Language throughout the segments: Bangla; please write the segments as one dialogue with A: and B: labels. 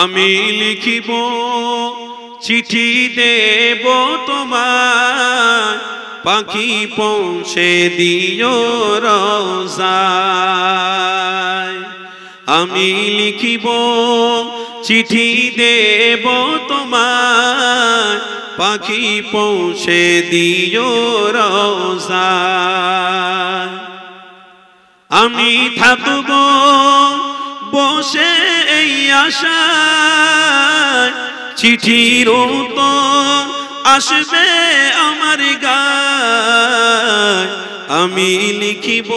A: আমি লিখিব চিঠি দেব তোমায়, পাখি পৌঁছে দিও রওজায়। আমি লিখিব চিঠি দেব তোমায়, পাখি পৌঁছে দিও রওজায়। আমি থাকব বসে এই আশায়, চিঠির উত্তর আসবে আমার গায়। আমি লিখিব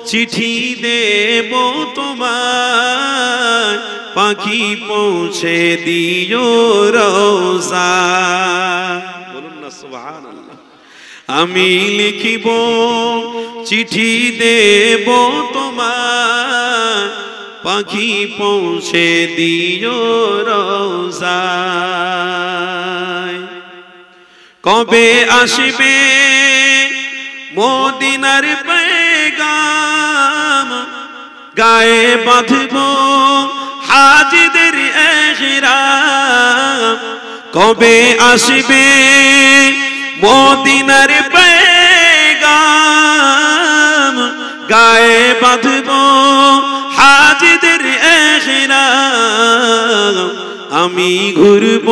A: চিঠি দেব তোমায়, পাখি পৌঁছে দিও রওজায়। বলুন না সুবহানাল্লাহ। আমি লিখিব চিঠি দেব তোমায়, পাখি পৌঁছে দিও রওজায়। কবে আসবে মদিনার পেগাম, গায়ে বাঁধব হাজিদের ইহরাম। কবে আসবে মদিনার পেগাম, গায়ে বাঁধব হাজিদের ইহরাম। আমি ঘুরব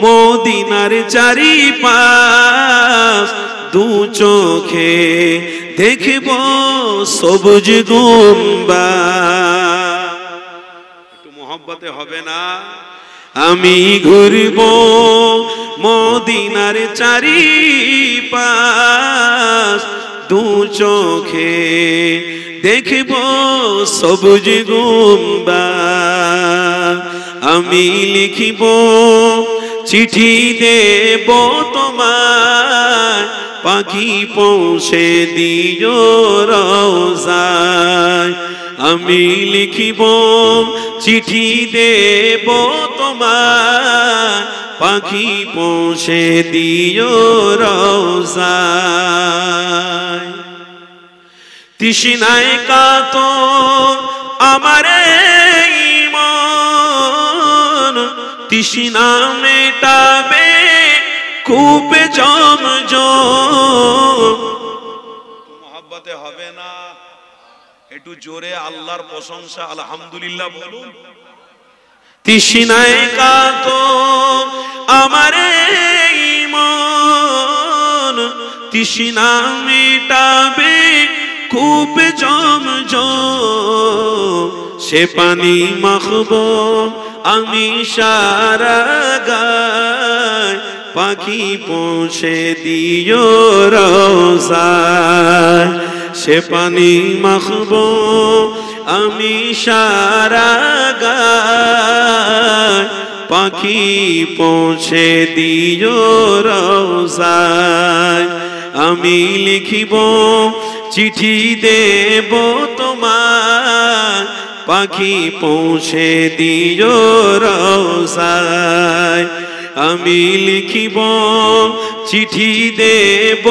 A: মদিনার চারিপাশ, দু চোখে দেখব সবুজ গুম্বাদ। একটু মোহব্বতে হবে না? আমি ঘুরব মদিনার চারিপাশ, দু চোখে দেখব সবুজ গুম্বাদ। আমি লিখিব চিঠি দেব তোমায়, পাখি পৌঁছে দিও রওজায়। আমি লিখিব চিঠি দেব তোমায়, পাখি পৌঁছে দিও রওজায়। তৃষ্ণায় কাতর আমার মন, তৃষ্ণা মেটাবে কূপে জমজম। মোহাব্বতে হবে না? একটু জোরে আল্লাহর প্রশংসা আলহামদুলিল্লাহ বলুন। তৃষ্ণায় কাতর আমার মন, তৃষ্ণা মেটাবে কূপে জমজম। সে পানি মাখবো আমি সারা গায়, পাখি পৌঁছে দিও রওজায়। সে পানি মাখবো আমি সারা গায়, পাখি পৌঁছে দিও রওজায়। আমি লিখিব চিঠি দেব তোমায়, পাখি পৌঁছে দিও রওজায়। আমি লিখিব চিঠি দেব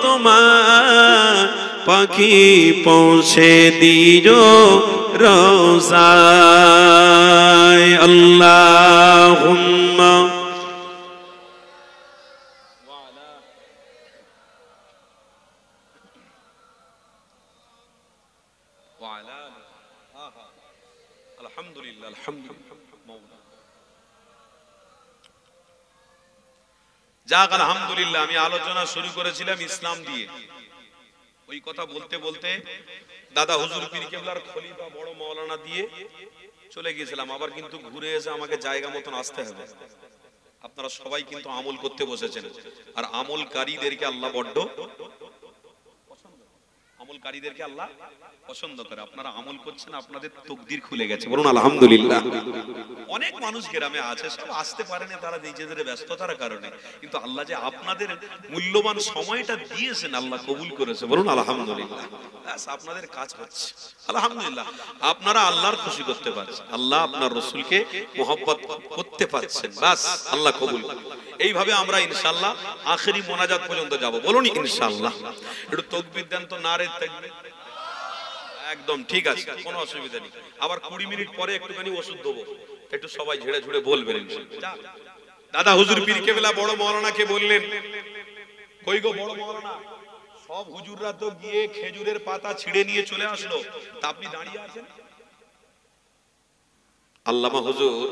A: তোমায়, পাখি পৌঁছে দিও রওজায়। আল্লাহুম্মা আলহামদুলিল্লাহ আলহামদুলিল্লাহ। যাক আলহামদুলিল্লাহ। আমি আলোচনা শুরু করেছিলাম ইসলাম দিয়ে, ওই কথা বলতে বলতে দাদা হুজুর পীর কেবলার খলিফা বড় মাওলানা দিয়ে চলে গিয়েছিলাম। আবার কিন্তু ঘুরে এসে আমাকে জায়গা মতন আসতে হবে। আপনারা সবাই কিন্তু আমল করতে বসেছেন, আর আমলকারীদেরকে আল্লাহ বড্ড পছন্দ করে। আমলকারীদেরকে আল্লাহ পছন্দ করে। আপনারা আমল করছেন, আপনাদের তকদির খুলে গেছে, বলুন আলহামদুলিল্লাহ। অনেক মানুষ গ্রামে আছে, সব আসতে পারেনি তারা নিজেদের ব্যস্ততার কারণে, কিন্তু আল্লাহ যে আপনাদের মূল্যবান সময়টা দিয়েছেন আল্লাহ কবুল করেছে, বলুন আলহামদুলিল্লাহ। ব্যাস আপনাদের কাজ হচ্ছে আলহামদুলিল্লাহ। আপনারা আল্লাহর খুশি করতে পারছেন, আল্লাহ আপনার রাসূলকে মহব্বত করতে পারছেন, ব্যাস আল্লাহ কবুল। এইভাবে আমরা ইনশাআল্লাহ আখেরি মোনাজাত পর্যন্ত যাব, বলুন ইনশাআল্লাহ। একটু তাকবীর দেন তো, নারে তাকবীর। একদম ঠিক আছে, কোনো অসুবিধা নেই। আবার 20 মিনিট পরে একটুখানি ওষুধ দেবো, একটু সবাই ঝেড়ে ঝুড়ে বলবেন ইনশাআল্লাহ। দাদা হুজুর পীর কেবলা বড় মাওলানাকে বললেন, কই গো বড় মাওলানা, সব হুজুররা তো গিয়ে খেজুরের পাতা ছিঁড়ে নিয়ে চলে আসলো, তা আপনি দাঁড়িয়ে আছেন? আল্লামা হুজুর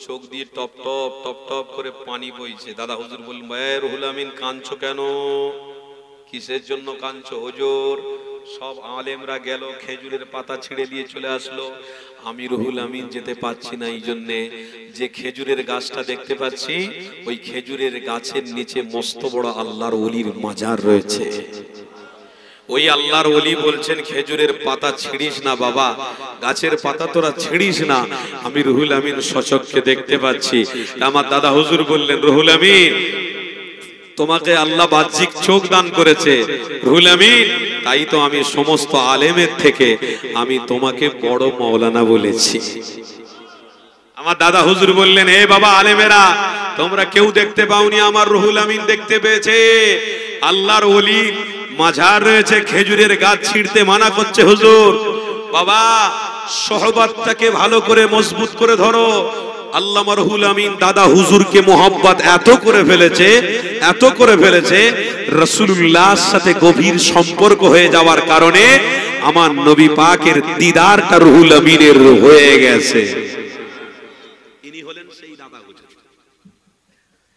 A: চোখ দিয়ে টপ টপ টপ টপ করে পানি বইছে। দাদা হুজুর বললেন, ভাই রুহুল আমিন কাঁদছো কেন? কিসের জন্য কাঁদছো হুজুর? সব আলেমরা গেল, খেজুরের পাতা ছিঁড়ে নিয়ে চলে আসলো, আমি রুহুল আমিন যেতে পারছি না। এই জন্যে যে খেজুরের গাছটা দেখতে পাচ্ছি, ওই খেজুরের গাছের নিচে মস্ত বড় আল্লাহর ওলির মাজার রয়েছে। ওই আল্লাহর ওলি বলছেন, খেজুরের পাতা ছিঁড়িস না বাবা, গাছের পাতা তোরা ছিঁড়িস না, আমি রুহুল আমিন সচক্ষে দেখতে পাচ্ছি। আমার দাদা হুজুর বললেন, রুহুল আমিন তোমাকে আল্লাহ বাহ্যিক চোখ দান করেছে রুহুল আমিন, তাই তো আমি সমস্ত আলেমের থেকে আমি তোমাকে বড় মাওলানা বলেছি। আমার দাদা হুজুর বললেন, হে বাবা আলেমেরা, তোমরা কেউ দেখতে পাওনি, আমার রুহুল আমিন দেখতে পেয়েছে। আল্লাহর ওলি মাজার রয়েছে, খেজুরের গাছ ছিঁড়তে মানা করছে হুজুর। বাবা সোহবতটাকে ভালো করে মজবুত করে ধরো। আল্লামা রুহুল আমিন দাদা হুজুরকে মোহাব্বত এত করে ফেলেছে, এত করে ফেলেছে, রাসূলুল্লাহর সাথে গভীর সম্পর্ক হয়ে যাওয়ার কারণে আমার নবী পাকের দিদারটা রুহুল আমিনের হয়ে গেছে। ইনি হলেন সেই দাদা হুজুর।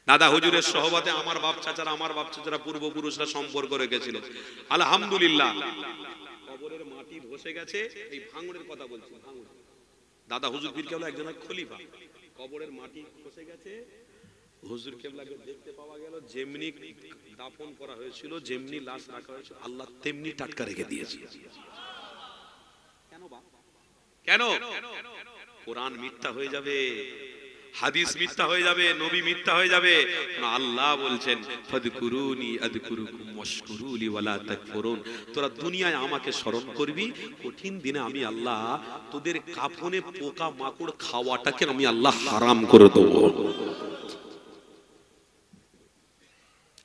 A: দাদা হুজুরের সহবতে আমার বাপ চাচারা পূর্বপুরুষরা সম্পর্ক রেখেছিল। আলহামদুলিল্লাহ, কবরের মাটি ধসে গেছে। এই ভাঙড়ের কথা বলছি, ভাঙড় দাদা হুজুর পীর কেবলা একজনের খলিফা, কবরের মাটি ধসে গেছে। হুজুর কেবলাকে দেখতে পাওয়া গেল, যেমনি দাফন করা হয়েছিল, যেমনি লাশ রাখা হয়েছিল, আল্লাহ তেমনি টাটকা রেখে দিয়েছে। কেন? কোরআন মিথ্যা হয়ে যাবে, হাদিস মিথ্যা হয়ে যাবে, নবী মিথ্যা হয়ে যাবে। আল্লাহ বলছেন, ফাদকুরুনি আযকুরুকুম ওয়াশকুরুলি ওয়ালা তাকফুরুন। তোরা দুনিয়ায় আমাকে স্মরণ করবি, কঠিন দিনে আমি আল্লাহ তোদের কাফনে পোকা মাকড় খাওয়াটাকে আমি আল্লাহ হারাম করে দেব।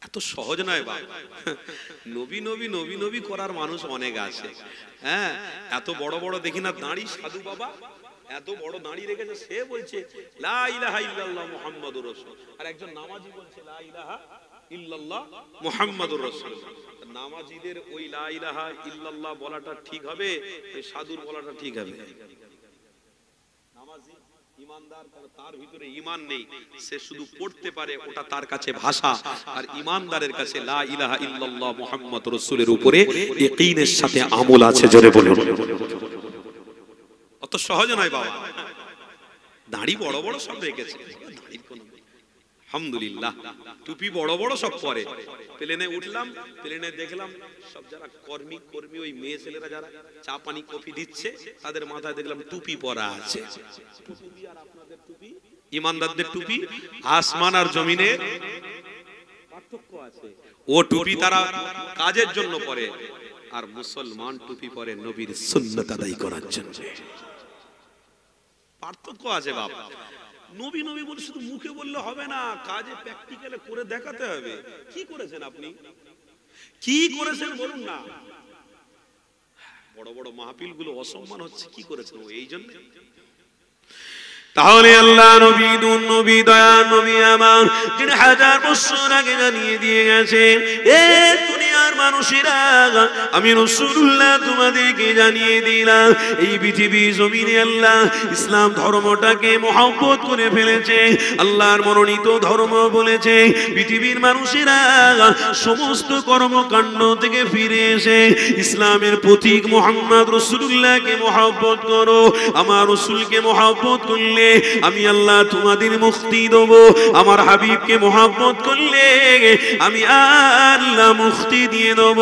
A: এত সহজ নয় বাবা। নবী নবী নবী নবী করার মানুষ অনেক আছে। হ্যাঁ, এত বড় বড় দেখি না দাঁড়ি সাধু বাবা, এত বড় দাঁড়ি রেখেছে, সে বলছে লা ইলাহা ইল্লাল্লাহ মুহাম্মাদুর রাসূল, আর একজন নামাজি বলছে লা ইলাহা ইল্লাল্লাহ মুহাম্মাদুর রাসূল। নামাজিদের ওই লা ইলাহা ইল্লাল্লাহ বলাটা ঠিক হবে, এই সাধুর বলাটা ঠিক হবে? নামাজি ইমানদার, তার ভিতরে ঈমান নেই, সে শুধু পড়তে পারে, ওটা তার কাছে ভাষা। আর ঈমানদারের কাছে লা ইলাহা ইল্লাল্লাহ মুহাম্মাদুর রাসূলের উপরে ইয়াকিনের সাথে আমল আছে। জোরে বলুন। অত সহজ নয় বাবা। দাড়ি বড় বড় সব রেখেছে, আলহামদুলিল্লাহ। টুপি বড় বড় সব পরে। প্লেনে উঠলাম, প্লেনে দেখলাম সব যারা কর্মী ওই মেয়ে ছেলেরা যারা চা পানি কফি দিচ্ছে, তাদের মাথায় দেখলাম টুপি পরা আছে। টুপি আর আপনাদের টুপি, ইমানদারদের টুপি, আসমান আর জমিনের পার্থক্য আছে। ও টুপি তারা কাজের জন্য পরে, আর মুসলমান টুপি পরে নবীর সুন্নাত আদায় করার জন্য। পার্থক্য আছে বাবা। নবী নবী বলে শুধু মুখে বললে হবে না, কাজে প্র্যাকটিক্যালে করে দেখাতে হবে। কি করেছেন আপনি, কি করেছেন বলুন না। বড় বড় মাহফিল গুলো অসম্মান হচ্ছে, কি করেছেন এই জন্য? তাহলে আল্লাহ নবী, নূর নবী, দয়ার নবী আমার, যিনি হাজার বছর আগে জানিয়ে দিয়ে গেছে, এ দুনিয়ার মানুষেরা, আমি রাসূলুল্লাহ তোমাদেরকে জানিয়ে দিলাম, এই পৃথিবী জমিনে আল্লাহ ইসলাম ধর্মটাকে মহব্বত করে ফেলেছে, আল্লাহর মনোনীত ধর্ম বলেছে। পৃথিবীর মানুষেরা সমস্ত কর্মকাণ্ড থেকে ফিরে এসে ইসলামের প্রতীক মুহাম্মদ রাসূলুল্লাহকে মহব্বত করো। আমার রাসূলকে মহব্বত করলে আমি আল্লাহ তোমাদের মুক্তি দেব। আমার হাবিবকে মহব্বত করলে আমি আল্লাহ মুক্তি দিয়ে দেব।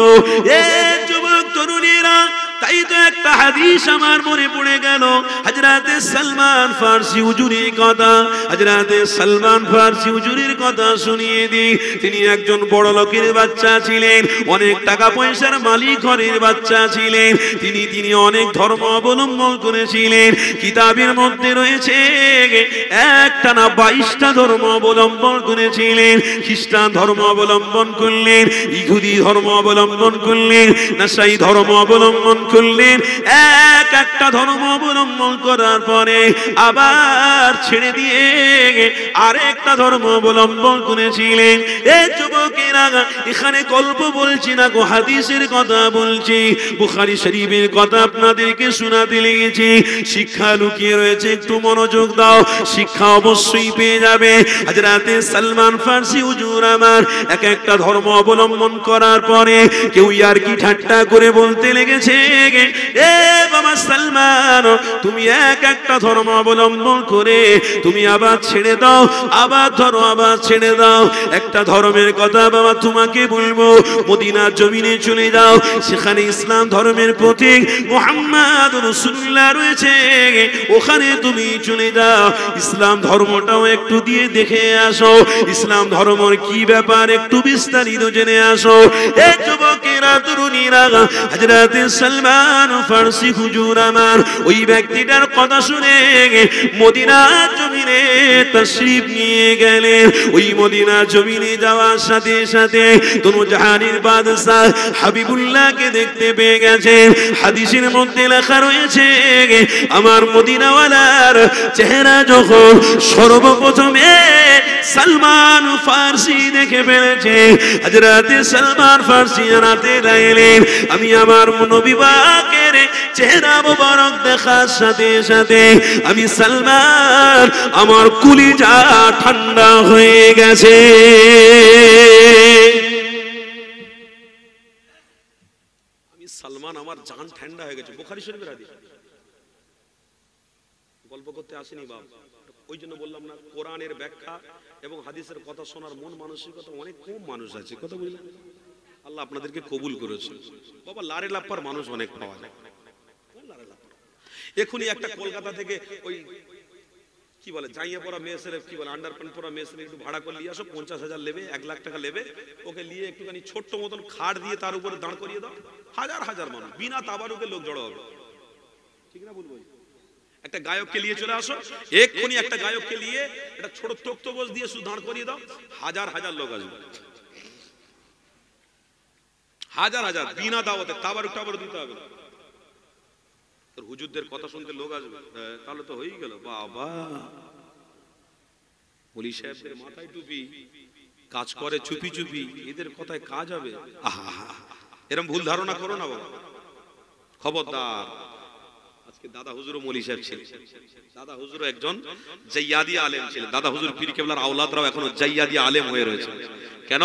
A: এ যুবক তরুণীরা, তাই তো একটা হাদিস আমার মনে পড়ে গেল, হযরতে সালমান ফারসি হুজুরের কথা। হযরতে সালমান ফারসি হুজুরের কথা শুনিয়ে দিই। তিনি একজন বড় লোকের বাচ্চা ছিলেন, অনেক টাকা পয়সার মালিক ঘরের বাচ্চা ছিলেন। তিনি অনেক ধর্ম অবলম্বন করেছিলেন। কিতাবের মধ্যে রয়েছে একটা না 22টা ধর্ম অবলম্বন করেছিলেন। খ্রিস্টান ধর্ম অবলম্বন করলেন, ইহুদি ধর্ম অবলম্বন করলেন, নাসাই ধর্ম অবলম্বন
B: করলেন, এক একটা ধর্ম অবলম্বন করার পরে আবার ছেড়ে দিয়ে আরেকটা ধর্ম অবলম্বন করেছিলেন। এই যুবকেরা, এখানে গল্প বলছি না গো, হাদিসের কথা বলছি, বুখারী শরীফের কথা আপনাদেরকে শোনাতে লেগেছি। শিক্ষা লুকিয়ে রয়েছে, একটু মনোযোগ দাও, শিক্ষা অবশ্যই পেয়ে যাবে। হযরতে সালমান ফারসি হুজুর আমার এক একটা ধর্ম অবলম্বন করার পরে কেউ আর কি ঠাট্টা করে বলতে লেগেছে, এ বাবা সালমান, তুমি এক একটা ধর্ম অবলম্বন করে তুমি আবার ছেড়ে দাও, আবার ধরো, আবার ছেড়ে দাও। একটা ধর্মের কথা বাবা তোমাকে বলবো, মদিনার জমিনে চলে যাও, সেখানে ইসলাম ধর্মের প্রতীক মুহাম্মদ রাসূলুল্লাহ রয়েছে, ওখানে তুমি চলে যাও, ইসলাম ধর্মটাও একটু দিয়ে দেখে আসো, ইসলাম ধর্মের কি ব্যাপার একটু বিস্তারিত জেনে আসো। এই যুবকেরা, তরুণীরা, হযরতে সালমান ফারসি হুজুর আমার ওই ব্যক্তিটার কথা শুনে মদিনার জমিনে তাশরীফ নিয়ে গেলেন। ওই মদিনার জমিনে যাওয়ার সাথে সাথে দোনো জাহানের বাদশা হাবিবুল্লাহকে দেখতে পেয়ে গেছেন। হাদিসের মধ্যে লেখা রয়েছে, আমার মদিনাওয়ালার চেহারা যখন সর্বপ্রথমে সালমান ফারসি দেখে ফেলেছে, হযরতে সালমান ফারসি জানাতে লাগলেন, আমি আমার নবী পাকের চেহারা মোবারক দেখার সাথে সাথে আমি সালমান, আমার কলিজা ঠান্ডা হয়ে গেছে। আমি সালমান, আমার জান ঠান্ডা হয়ে গেছে। বুখারী শরীফের হাদিস, গল্প করতে আসেনি বাবা। ওই জন্য বললাম না, কোরআনের ব্যাখ্যা এবং হাদিসের কথা শোনার মন মানসিকতা অনেক কম মানুষ আছে, কথা বুঝলেন? আল্লাহ আপনাদেরকে কবুল করেছে বাবা। লারে লাপ্পার মানুষ অনেক পাওয়া যায়। এখনই একটা কলকাতা থেকে ওই কি বলে জাইয়া পড়া মেয়েছের, কি বলে আন্ডারপ্যান্ট পড়া মেয়েছের একটু ভাড়া করে নিয়ে আসো, 50,000 নেবে, 1 লাখ টাকা নেবে, ওকে নিয়ে একটুখানি ছোট্ট মতন খাট দিয়ে তার উপরে দাঁড় করিয়ে দাও, হাজার হাজার মানুষ বিনা তাবারুকে লোক জড়ো হবে, ঠিক না বলবো? একটা গায়ককে নিয়ে চলে আসো, এক্ষুনি একটা গায়ককে নিয়ে একটা ছোট তক্তপোষ দিয়ে শুধু দাঁড় করিয়ে দাও, হাজার হাজার লোক আসবে, হাজার হাজার, বিনা দাওয়াতে, তাবারুক টাবারুক দিতে হবে। হুজুরদের কথা শুনতে লোক আসবে, তাহলে তো হয়েই গেল বাবা। ওলি সাহেবদের মাথায় টুপি, কাজ করে চুপি চুপি, এদের কথায় কাজ হবে? এরকম ভুল ধারণা করো না বাবা, খবরদার। আজকে দাদা হুজুরও মৌলী সাহেব ছিলেন, দাদা হুজুরও একজন জাইয়াদি আলেম ছিলেন। দাদা হুজুর পীর কেবলার আওলাদরাও এখনো জাইয়াদি আলেম হয়ে রয়েছে। কেন?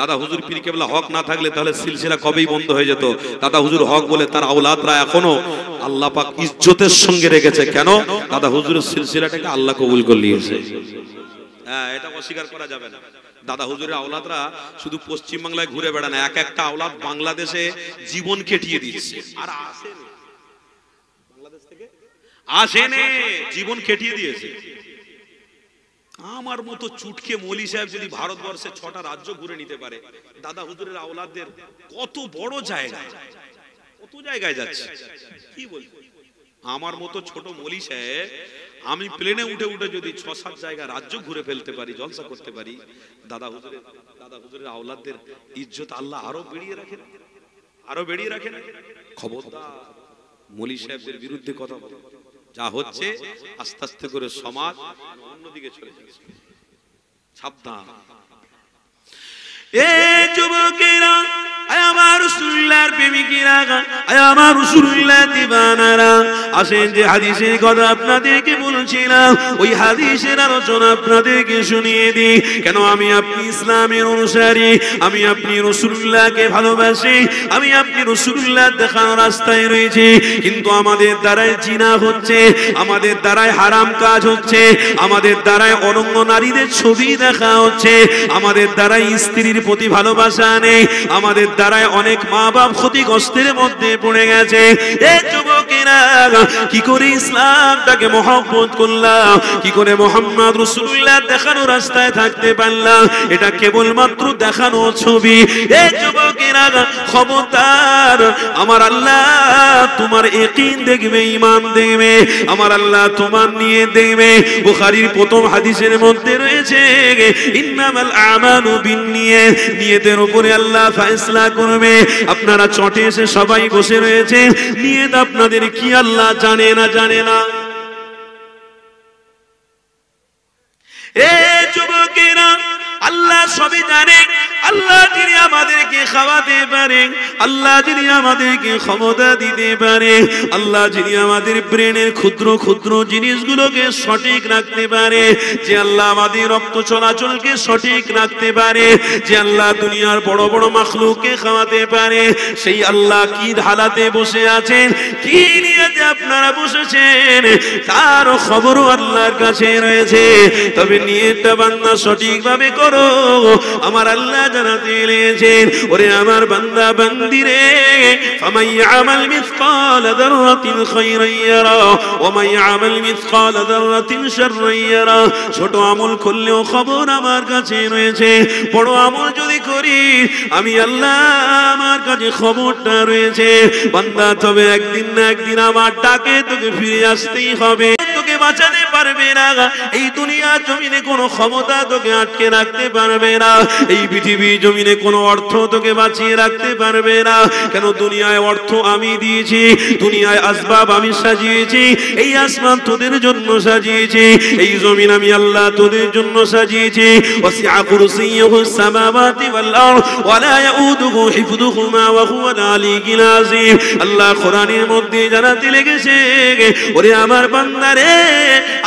B: দাদা হুজুর পীর কেবলা হক না থাকলে তাহলে সিলসিলা কবেই বন্ধ হয়ে যেত। দাদা হুজুর হক বলে তার আওলাদরা এখনো আল্লাহ পাক ইজ্জতের সঙ্গে রেখেছে। কেন? দাদা হুজুরের সিলসিলাটাকে আল্লাহ কবুল করে নিয়েছে। হ্যাঁ, এটা অস্বীকার করা যাবে না। দাদা হুজুরের আওলাদরা শুধু পশ্চিম বাংলায় ঘুরে বেড়ায় না, এক একটা আওলাদ বাংলাদেশে জীবন কেটিয়ে দিচ্ছে। আর আসেনি বাংলাদেশ থেকে, আসেনি, জীবন কেটিয়ে দিয়েছে। আমার মতো চুটকে মৌলী সাহেব যদি ভারতবর্ষে 6টা রাজ্য ঘুরে নিতে পারে, দাদা হুজুরের আওলাদদের কত বড় জায়গা, কত জায়গায় যাচ্ছে, কি বলবো? আমার মতো ছোট মৌলী সাহেব, আমি প্লেনে উঠে উঠে যদি 6-7 জায়গা রাজ্য ঘুরে ফেলতে পারি, জলসা করতে পারি, দাদা হুজুরের আওলাদদের ইজ্জত আল্লাহ আরো বেড়িয়ে রাখেন, আরো বেড়িয়ে রাখেন। খবরদার মৌলী সাহেবদের বিরুদ্ধে কথা বলে, যা হচ্ছে আস্তে আস্তে করে সমাজ অন্যদিকে চলে যাচ্ছে, সাবধান। এই যুবকেরা, আমার রাসূলুল্লাহর প্রেমিকেরা, আমার রাসূলুল্লাহ দিবানারা, আসেন যে হাদিসের কথা আপনাদেরকে বলছিলাম, ওই হাদিসের আলোচনা আপনাদেরকে শুনিয়ে দিই। কেন আমি আপনি ইসলামের অনুসারী, আমি আপনি রাসূলুল্লাহকে ভালোবাসি, আমি আপনি রাসূলুল্লাহ দেখানো রাস্তায় রয়েছি, কিন্তু আমাদের দ্বারাই জিনা হচ্ছে, আমাদের দ্বারাই হারাম কাজ হচ্ছে, আমাদের দ্বারাই অনঙ্গ নারীদের ছবি দেখা হচ্ছে, আমাদের দ্বারাই স্ত্রীর প্রতি ভালোবাসা নেই, আমাদের দ্বারাই অনেক মা বাপ ক্ষতিগ্রস্তের মধ্যে পড়ে গেছে। এই যুবকেরা, কি করে ইসলামটাকে মহব্বত করলাম, কি করে মুহাম্মদ রাসূলুল্লাহ দেখানো রাস্তায় থাকতে পারলাম, এটা কেবলমাত্র দেখানো ছবি। এই যুবকেরা, খবরদার, আমার আল্লাহ তোমার ইয়াকিন দেখবে, ঈমান দেখবে, আমার আল্লাহ তোমার নিয়ে দেখবে। বুখারীর প্রথম হাদিসের মধ্যে রয়েছে, ইন্নামাল আমালু বিন্নিয়াত, নিয়তের উপরে আল্লাহ ফয়সালা করে করবে। আপনারা চটে এসে সবাই বসে রয়েছে, নিয়ত আপনাদের কি আল্লাহ জানে না জানে না? এ যুবকেরা, আল্লাহ সবই জানে। আল্লাহ যিনি আমাদেরকে খাওয়াতে পারেন, আল্লাহ যিনি আমাদেরকে ক্ষমতা দিতে পারে, আল্লাহ যিনি আমাদের ব্রেনের ক্ষুদ্র ক্ষুদ্র জিনিসগুলোকে সঠিক রাখতে পারে, যে আল্লাহ আমাদের রক্ত চলাচলকে সঠিক রাখতে পারে, যে আল্লাহ দুনিয়ার বড় বড় মাখলুককে খাওয়াতে পারে, সেই আল্লাহ কি হালাতে বসে আছেন, কি নিয়তে আপনারা বসেছেন, তার খবরও আল্লাহর কাছে রয়েছে। তবে নিয়তটা বান্দা সঠিকভাবে করো। আমার আল্লাহ জানাতে লেগেছেন, ওরে আমার বান্দা বান্দিরে, ফামান ইয়ামাল মিসকাল যাররাতিন খায়রান ইয়ারা ওয়া মান ইয়ামাল মিসকাল যাররাতিন শাররান ইয়ারা। ছোট আমল করলেও খবর আমার কাছে রয়েছে, বড় আমল যদি করি আমি আল্লাহ, আমার কাছে খবরটা রয়েছে। বান্দা, তবে একদিন না একদিন আমার ডাকে তোকে ফিরে আসতেই হবে। তোকে বাঁচাতে পারবে না, এই দুনিয়ার জমিনে কোনো ক্ষমতা তোকে আটকে রাখতে পারবে না, এই পৃথিবীর জমিনে কোনো অর্থ তোকে বাঁচিয়ে রাখতে পারবে না। কেন? দুনিয়ায় অর্থ আমি দিয়েছি, দুনিয়ায় আসবাব আমি সাজিয়েছি, এই আসমান তোদের জন্য সাজিয়েছি, এই জমিন আমি আল্লাহ তোদের জন্য সাজিয়েছি। ওয়াসিআ কুরসিয়্যুহুস সামাওয়াতি ওয়াল আরদ ওয়া লা ইয়াউদুহু হিফযুহুমা ওয়া হুয়াল আলিয়্যুল আযীম। আল্লাহ কোরআনের মধ্যে জানাতে লেগেছে, ওরে আমার বান্দারে,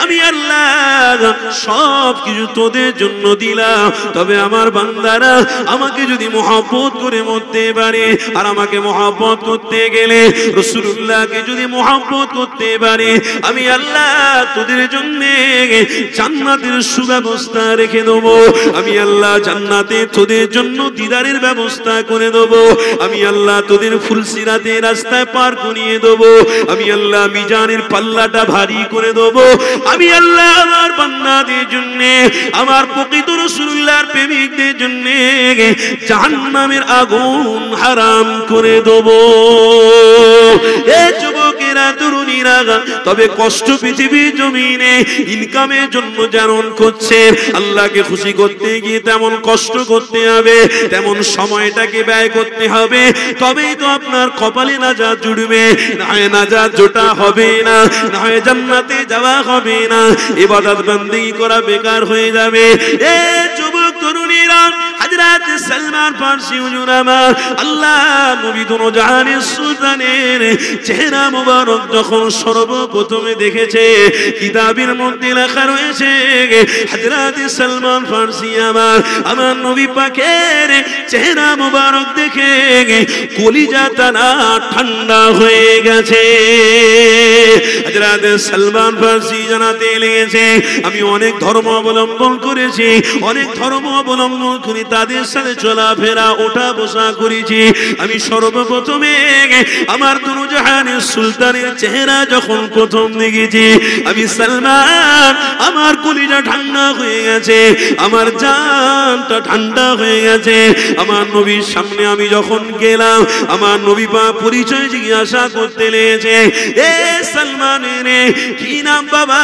B: আমি আল্লাহ সব কিছু তোদের জন্য দিলাম, তবে আমার বান্দারা আমাকে যদি মহব্বত করে মরতে পারে, আর আমাকে মহব্বত করতে গেলে রাসূলুল্লাহকে যদি মহব্বত করতে পারে, আমি আল্লাহ তোদের জন্য জান্নাতের সুব্যবস্থা রেখে দেব। আমি আল্লাহ জান্নাতে তোদের জন্য দিদারের ব্যবস্থা করে দেব। আমি আল্লাহ তোদের ফুলসিরাতে রাস্তায় পার করিয়ে দেব। আমি আল্লাহ মিজানের পাল্লাটা ভারী করে দেব। আমি আল্লাহ আমার বান্দাদের জন্য, আমার প্রকৃত রাসূলুল্লাহর প্রেমিকদের জন্য জাহান্নামের আগুন হারাম করে দেব। এ যুবকেরা, তরুণীরা, তবে কষ্ট পৃথিবীর জমিনে ইনকামের জন্য যেমন করছে, আল্লাহকে খুশি করতে গিয়ে তেমন কষ্ট করতে হবে, তেমন সময়টাকে ব্যয় করতে হবে, তবেই তো আপনার কপালে নাজাত জুড়বে। না হয় নাজাত জোটা হবে না, না হয় জান্নাতে যাওয়া হবে না, ইবাদত বন্দেগী করা বেকার হয়ে যাবে। এ যুবক তরুণীরা, হযরত সালমান ফারসি হুজুর আমার, আল্লাহ নবী দুনো জাহানের সুলতানের চেহারা মুবারক যখন সর্বপ্রথমে দেখেছে, কিতাবের মধ্যে লেখা রয়েছে, হযরত সালমান ফারসি আমার নবী পাকের চেহারা মুবারক দেখে কলিজাটা না ঠান্ডা হয়ে গেছে। হযরত সালমান ফারসি জানাতে লেগেছে, আমি অনেক ধর্ম অবলম্বন করেছি, অনেক ধর্ম অবলম্বন করে তাদের সাথে চলাফেরা ওঠা বসা করেছি। আমি সর্বপ্রথমে আমার দুনো জাহানের সুলতানের চেহারা যখন প্রথম দেখেছি, আমি সালমান, আমার কলিজা ঠান্ডা হয়ে গেছে, আমার জানটা ঠান্ডা হয়ে গেছে। আমার নবীর সামনে আমি যখন গেলাম, আমার নবী পাক পরিচয় জিজ্ঞাসা করতে লেগেছে, এ সালমানের কি নাম বাবা?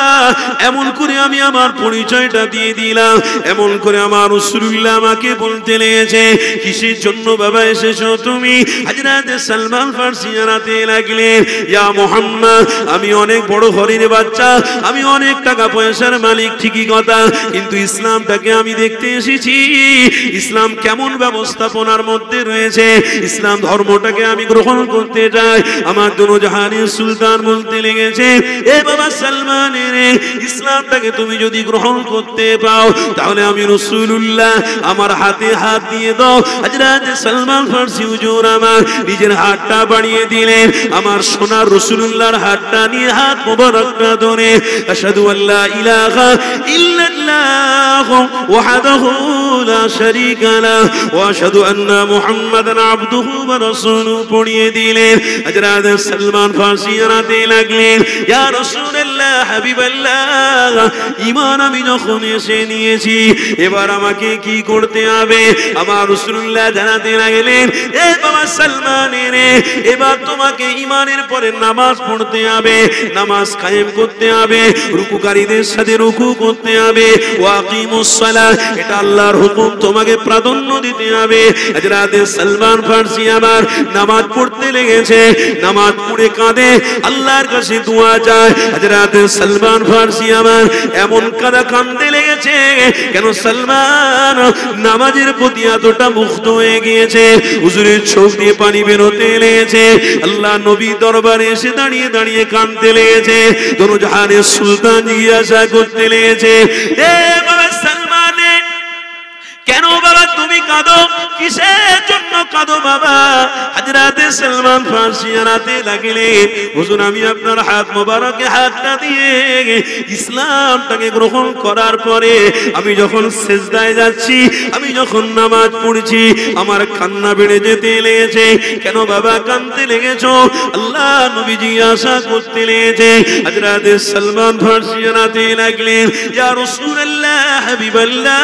B: এমন করে আমি আমার পরিচয়টা দিয়ে দিলাম। এমন করে আমার রাসূলুল্লাহ আমাকে বলতে লেগেছে, কিসের জন্য বাবা এসেছো তুমি? হযরত সালমান ফারসি জানাতে লাগলেন, ইয়া মুহাম্মদ, আমি অনেক বড় ঘরের বাচ্চা, আমি অনেক টাকা পয়সার মালিক, ঠিকই কথা, কিন্তু ইসলামটাকে আমি দেখতে এসেছি, ইসলাম কেমন ব্যবস্থাপনার মধ্যে রয়েছে, ইসলাম ধর্মটাকে আমি গ্রহণ করতে চাই। আমার দুনো জাহানের সুলতান বলতে লেগেছে, এ বাবা সালমানের, ইসলামটাকে তুমি যদি গ্রহণ করতে পাও, তাহলে আমি রাসূলুল্লাহ, আমার হাতে হাত দিয়ে দাও। হযরত সালমান ফারসি হুজুর আমার নিজের হাতটা বাড়িয়ে দিলেন, আমার সোনার রাসূলুল্লাহর হাতটা নিয়ে হাত মোবারকটা ধরে, আশহাদু আল্লা ইলাহা ইল্লাল্লাহ ওয়াহদাহু লা শারীকা লাহু ওয়া আশহাদু আন্না মুহাম্মাদান আবদুহু ওয়া রাসূলুহু পড়িয়ে দিলেন। হযরত সালমান ফারসি জানাতে লাগলেন, ইয়া রাসূলুল্লাহ, হাবিবাল্লাহ, ঈমান আমি যখন এসে নিয়েছি, এবার আমাকে কি করতে হবে? করবে। আমার রাসূলুল্লাহ জানাতে লাগলেন, এ বাবা সালমান রে, এবার তোমাকে ঈমানের পরে নামাজ পড়তে হবে, নামাজ কায়েম করতে হবে, রুকুকারীদের সাথে রুকু করতে হবে, ওয়াকিমুস সালাহ, এটা আল্লাহর হুকুম, তোমাকে প্রাধান্য দিতে হবে। হযরত সালমান ফারসি আমার নামাজ পড়তে লেগেছে, নামাজ পড়ে কাঁদে, আল্লাহর কাছে দোয়া চায়। হযরত সালমান ফারসি আমার এমন কাঁদতে লেগেছে, কেন সালমান নামাজের প্রতি এতটা মুগ্ধ হয়ে গিয়েছে, হুজুরের চোখ দিয়ে পানি বেরোতে লেগেছে। আল্লাহ নবী দরবারে এসে দাঁড়িয়ে দাঁড়িয়ে কাঁদতে লেগেছে। দোনো জাহানের সুলতান জিজ্ঞাসা করতে লেগেছে, এ বাবা সালমান, কেন বাবা তুমি কাঁদো, কিসের জন্য কাঁদো বাবা? হযরত সালমান ফারসি জানাতে লাগলেন, হুজুর আমি আপনার হাত মোবারকে হাতটা দিয়ে ইসলামটাকে গ্রহণ করার পরে আমি যখন সিজদায় যাচ্ছি, আমি যখন নামাজ পড়ছি, আমার কান্না বেড়ে যেতে লেগেছে। কেন বাবা কাঁদতে লেগেছো? আল্লাহ নবী জিজ্ঞাসা করতে লেগেছে। হযরত সালমান ফারসি জানাতে লাগলেন, ইয়া রাসূলুল্লাহ, হাবিবাল্লাহ,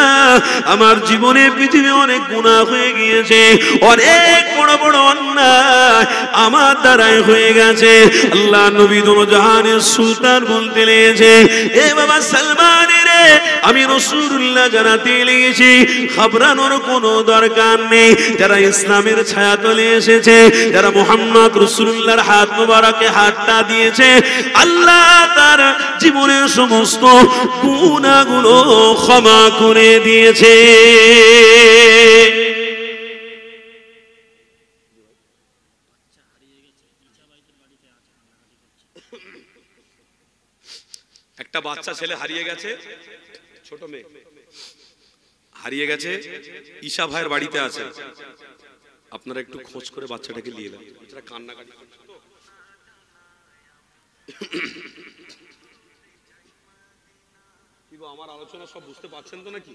B: আমার জীবনে পৃথিবী অনেক গুনাহ হয়ে গিয়েছে, অনেক বড় বড় অন্যায় আমার দ্বারাই হয়ে গেছে। আল্লাহ নবী দোনো জাহানের সুলতান বলতে লেগেছে, এ বাবা সালমান রে, আমি রাসূলুল্লাহ জানাতে লেগেছি, ঘাবড়ানোর কোনো দরকার নেই। যারা ইসলামের ছায়াতলে এসেছে, যারা মুহাম্মদ রাসূলুল্লাহর হাত মোবারকে হাতটা দিয়েছে, আল্লাহ তার জীবনের সমস্ত গুনাহগুলো ক্ষমা করে দিয়েছে।
A: একটা বাচ্চা ছেলে হারিয়ে গেছে, ছোট মেয়ে হারিয়ে গেছে, ঈশা ভাইয়ের বাড়িতে আছে। আপনারা একটু খোঁজ করে বাচ্চাটাকে নিয়ে এলেন। বাচ্চাটা কান্নাকাটি করছে তো। কি গো, আমার আলোচনা সব বুঝতে পারছেন তো নাকি?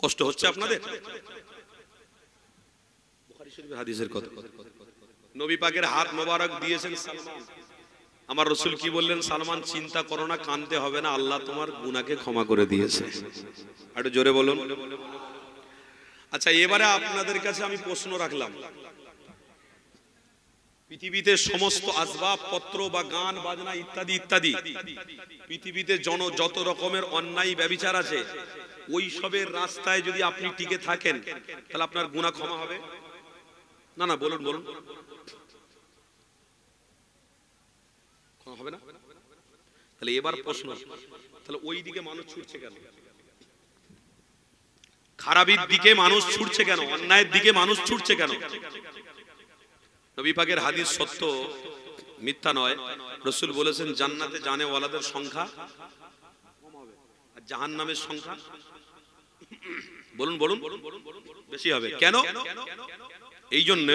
A: কষ্ট হচ্ছে আপনাদের? বুখারী শরীফের হাদিসের কথা, নবী পাকের হাত মোবারক দিয়েছেন সালমান। আমার রাসূল কি বললেন? সালমান চিন্তা করো না, কাঁদতে হবে না, আল্লাহ তোমার গুনাহকে ক্ষমা করে দিয়েছে। একটু জোরে বলুন। আচ্ছা, এবারে আপনাদের কাছে আমি প্রশ্ন রাখলাম, পৃথিবীতে সমস্ত আসবাব পত্র বা গান বাজনা ইত্যাদি ইত্যাদি, পৃথিবীতে যত রকমের অন্যায় ব্যভিচার আছে, ওই সবের রাস্তায় যদি আপনি টিকে থাকেন, তাহলে আপনার গুনাহ ক্ষমা হবে? না না, বলুন বলুন, হবে না? তাহলে এবার প্রশ্ন, তাহলে ওই দিকে মানুষ ছুটছে কেন? খারাপের দিকে মানুষ ছুটছে কেন? অন্যায়ের দিকে মানুষ ছুটছে কেন? নবী পাকের হাদিস সত্য, মিথ্যা নয়। রাসূল বলেছেন, জান্নাতে জানেওয়ালাদের সংখ্যা কম হবে, আর জাহান্নামের সংখ্যা বলুন বলুন বেশি হবে। কেন? এই জন্য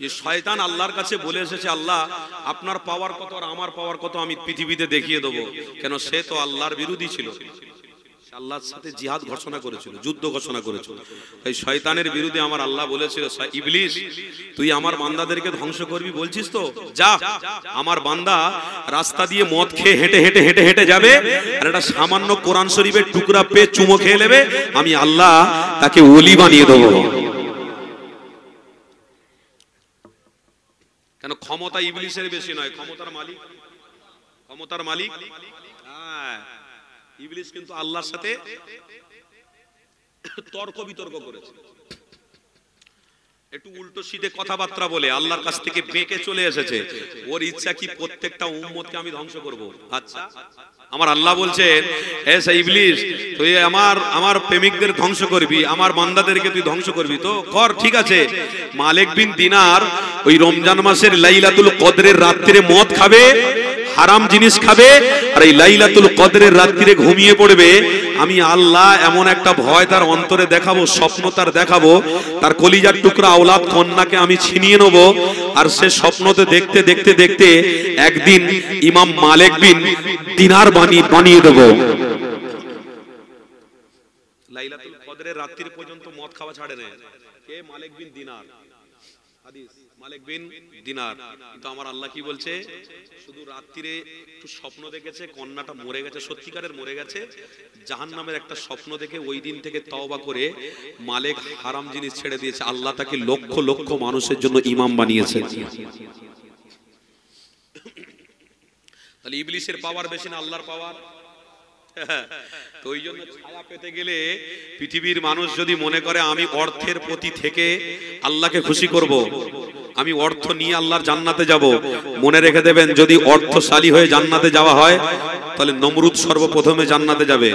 A: যে শয়তান আল্লাহর কাছে বলে এসেছে, আল্লাহ আপনার পাওয়ার কত আর আমার পাওয়ার কত আমি পৃথিবীতে দেখিয়ে দেবো। কেন? সে তো আল্লাহর বিরোধী ছিল, আল্লাহর সাথে জিহাদ ঘোষণা করেছিল, যুদ্ধ ঘোষণা করেছিল। তাই শয়তানের বিরুদ্ধে আমার আল্লাহ বলেছিল, ইবলিস তুই আমার বান্দাদেরকে ধ্বংস করবি বলছিস তো, যা, আমার বান্দা রাস্তা দিয়ে মদ খেয়ে হেঁটে হেঁটে হেঁটে হেঁটে যাবে, আর একটা সামান্য কোরআন শরীফের টুকরা পেয়ে চুমো খেয়ে নেবে, আমি আল্লাহ তাকে ওলি বানিয়ে দেবো। কেন? ক্ষমতা ইবলিসের বেশি নয়, ক্ষমতার মালিক, ক্ষমতার মালিক। হ্যাঁ, ইবলিস কিন্তু আল্লাহর সাথে তর্ক বিতর্ক করেছে, একটু উল্টো সিধে কথাবার্তা বলে আল্লাহর কাছ থেকে বেঁকে চলে এসেছে। ওর ইচ্ছা কি প্রত্যেকটা উম্মতকে আমি ধ্বংস করব। আচ্ছা, আমার আল্লাহ বলছেন, হে ইবলিস তুই আমার প্রেমিকদের ধ্বংস করবি, আমার বান্দাদেরকে তুই ধ্বংস করবি, তো কর, ঠিক আছে। মালিক বিন দিনার ওই রমজান মাসের লাইলাতুল কদরের রাত্রিরে মদ খাবে, হারাম জিনিস খাবে, আর এই লাইলাতুল কদরের রাত্রিরে ঘুমিয়ে পড়বে। আমি আল্লাহ এমন একটা ভয় তার অন্তরে দেখাবো, স্বপ্ন তার দেখাবো, তার কলিজার টুকরা আওলাদ কন্যাকে আমি ছিনিয়ে নেব, আর সে স্বপ্নতে দেখতে দেখতে দেখতে একদিন ইমাম মালিক বিন দিনার বানিয়ে দেব। লাইলাতুল কদরের রাত্রি পর্যন্ত মদ খাওয়া ছাড়ে না। কে? মালিক বিন দিনার। হাদিস মালিক বিন দিনার। কিন্তু আমার আল্লাহ কি বলছে, শুধু রাত্রিরে একটু স্বপ্ন দেখেছে কন্যাটা মরে গেছে, সত্যিকারের মরে গেছে, জাহান্নামের একটা স্বপ্ন দেখে ওই দিন থেকে তওবা করে মালিক হারাম জিনিস ছেড়ে দিয়েছে। আল্লাহ তাকে লক্ষ লক্ষ মানুষের জন্য ইমাম বানিয়েছে। তাহলে ইবলিসের পাওয়ার বেশি না আল্লাহর পাওয়ার? তো ওই জন্য ছায়া পেতে গেলে পৃথিবীর মানুষ যদি মনে করে আমি অর্থের প্রতি থেকে আল্লাহকে খুশি করব, আমি অর্থ নিয়ে আল্লাহর জান্নাতে যাব, মনে রেখে দেবেন যদি অর্থশালী হয়ে জান্নাতে যাওয়া হয় তাহলে নমরুদ সর্বপ্রথমে জান্নাতে যাবে।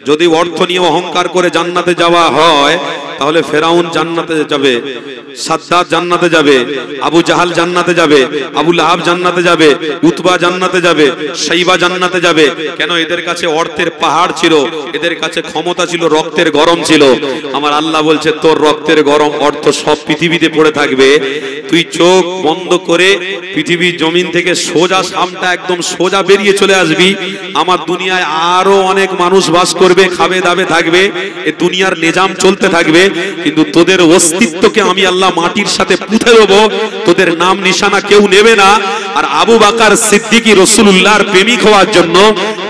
A: যদি অর্থ নিয়ে অহংকার করে জান্নাতে যাওয়া হয় তাহলে ফেরাউন জান্নাতে যাবে, সাদ্দাত জান্নাতে যাবে, আবু জাহাল জান্নাতে যাবে, আবু লাহাব জান্নাতে যাবে, উতবা জান্নাতে যাবে, শাইবা জান্নাতে যাবে। কেন? এদের কাছে অর্থের পাহাড় ছিল, এদের কাছে ক্ষমতা ছিল, রক্তের গরম ছিল। আমার আল্লাহ বলছে তোর রক্তের গরম অর্থ সব পৃথিবীতে পড়ে থাকবে, তুই চোখ বন্ধ করে পৃথিবীর জমিন থেকে সোজা সামটা একদম সোজা বেরিয়ে চলে আসবি। আমার দুনিয়ায় আরো অনেক মানুষ বাস করবে, খাবে দাবে থাকবে, এ দুনিয়ার নিজাম চলতে থাকবে, কিন্তু তোদের অস্তিত্বকে আমি আল্লাহ মাটির সাথে পুঁতে দেবো, তোদের নাম নিশানা কেউ নেবে না। আর আবু বকর সিদ্দিকী রাসূলুল্লাহর প্রেমিক হওয়ার জন্য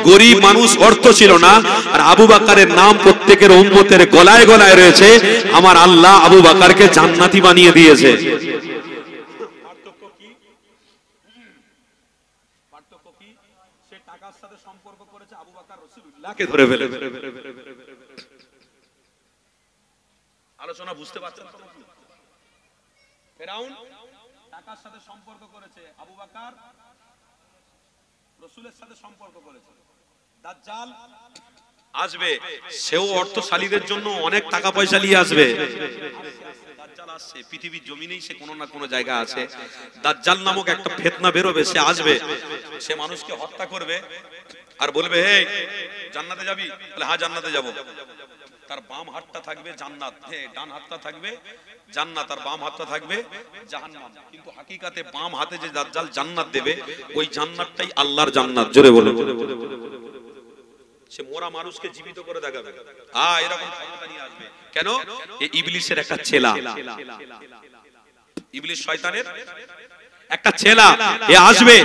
A: গরিব মানুষ, অর্থ ছিল না, আর আবু বকরের নাম প্রত্যেকের উম্মতের গলায় গলায় রয়েছে। আমার আল্লাহ আবু বকরকে জান্নাতি বানিয়ে দিয়েছে। সে টাকার সাথে সম্পর্ক করেছে, আবু বকর রাসূলুল্লাহকে ধরে ফেলে। আলোচনা বুঝতে পারছেন? ফেরাউন টাকার সাথে সম্পর্ক করেছে, আবু বকর রাসূলের সাথে সম্পর্ক করেছে। দাজ্জাল আসবে, সেও অর্থশালীদের জন্য অনেক টাকা পয়সা নিয়ে আসবে। দাজ্জাল আসছে, পৃথিবীর জমিনেই সে কোনো না কোনো জায়গা আছে। দাজ্জাল নামক একটা ফিতনা বেরোবে, সে আসবে, সে মানুষকে হত্যা করবে আর বলবে হে জান্নাতে যাবি? বলে হ্যাঁ জান্নাতে যাব। তার বাম হাতটা থাকবে জান্নাত, ডান হাতটা থাকবে জান্নাত, আর বাম হাতটা থাকবে জাহান্নাম। কিন্তু হাকিকাতে বাম হাতে যে দাজ্জাল জান্নাত দেবে, ওই জান্নাতটাই আল্লাহর জান্নাত। জোরে বলে, সে মোরা মানুষকে জীবিত করে দেখাবে। এরকম ক্ষমতা নিয়ে আসবে। কেন? এই ইবলিসের একটা ছেলা, ইবলিস শয়তানের একটা ছেলা, এ আসবে।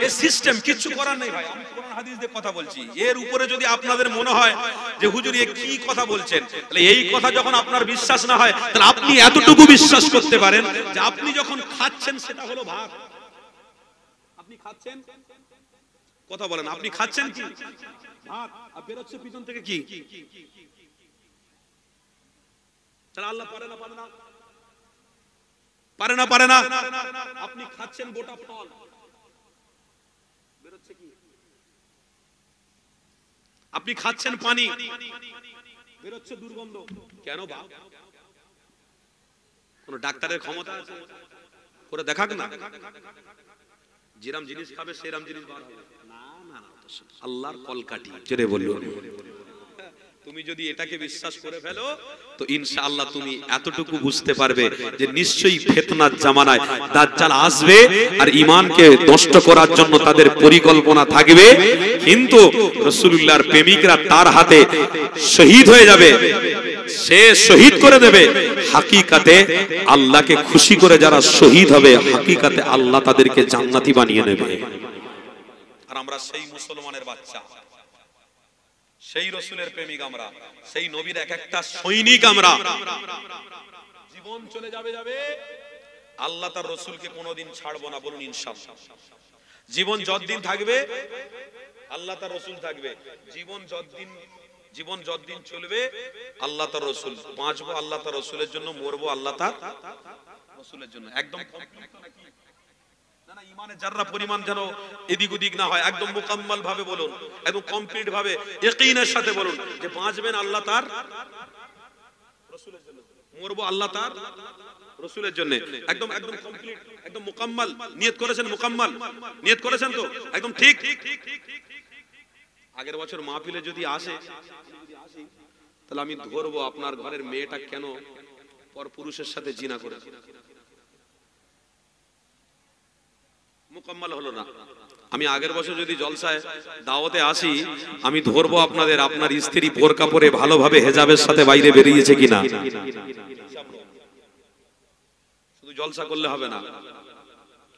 A: এই সিস্টেম কিছু করার নেই ভাই, আমি কোরআন হাদিস দিয়ে কথা বলছি। এর উপরে যদি আপনাদের মনে হয় যে হুজুর এ কি কথা বলছেন, তাহলে এই কথা যখন আপনার বিশ্বাস না হয়, তাহলে আপনি এতটুকু বিশ্বাস করতে পারেন যে আপনি যখন খাচ্ছেন সেটা হলো ভাত। আপনি খাচ্ছেন, কথা বলেন, আপনি খাচ্ছেন কি? ভাত। আর বেরোচ্ছে পিছন থেকে কি? তাহলে আল্লাহ পারে না? পারে না? পারে না? পারে না? আপনি খাচ্ছেন গোটা ফল, বেরোচ্ছে কি? আপনি খাচ্ছেন পানি, বেরোচ্ছে দুর্গন্ধ। কেন ভাব? কোন ডাক্তারের ক্ষমতা আছে করে দেখাক না? যেরকম জিনিস খাবে সেরকম জিনিস বার হবে না। না না, আল্লাহর কলকাঠি। জোরে বলুন। তুমি যদি এটাকে বিশ্বাস করে ফেলো তো ইনশাআল্লাহ তুমি এতটুকু বুঝতে পারবে যে নিশ্চয়ই ফিতনার জামানায় দাজ্জাল আসবে, আর ঈমানকে নষ্ট করার জন্য তাদের পরিকল্পনা থাকবে। কিন্তু রাসূলুল্লাহর প্রেমিকরা তার হাতে শহীদ হয়ে যাবে, সে শহীদ করে দেবে। হাকিকাতে আল্লাহকে খুশি করে যারা শহীদ হবে, হাকিকাতে আল্লাহ তাদেরকে জান্নাতি বানিয়ে নেবে। আর আমরা সেই মুসলমানের বাচ্চা, সেই রাসূলের প্রেমিক, আমরা সেই নবীর এক একটা সৈনিক। আমরা জীবন চলে যাবে, আল্লাহ তার রাসূলকে কোনোদিন ছাড়বো না। বলুন ইনশাআল্লাহ। জীবন যতদিন থাকবে আল্লাহ তার রাসূল থাকবে। জীবন যতদিন চলবে আল্লাহ তার রাসূল। বাঁচবো আল্লাহ তার রাসূলের জন্য, মরবো আল্লাহ তার রাসূলের জন্য। একদম না, ঈমানের যাররা পরিমাণ যেন এদিক ওদিক না হয়, একদম মুকাম্মাল ভাবে বলুন, একদম কমপ্লিট ভাবে ইয়াকিনের সাথে বলুন যে বাঁচবেন আল্লাহ তার রাসূলের জন্য, মরবো আল্লাহ তার রাসূলের জন্য। একদম একদম কমপ্লিট, একদম মুকাম্মাল নিয়ত করেছেন। মুকাম্মাল নিয়ত করেছেন তো? একদম ঠিক। আগের বছর মাহফিলে যদি আসে তাহলে আমি ধরবো আপনার ঘরের মেয়েটা কেন পরপুরুষের সাথে জিনা করেছে। মুকাম্মাল হলো না। আমি আগের বছর যদি জলসায় দাওয়াতে আসি, আমি ধরবো আপনাদের আপনার স্ত্রী বোরকা পরে ভালোভাবে হেজাবের সাথে বাইরে বেরিয়েছে কিনা। শুধু শুধু জলসা করলে হবে না।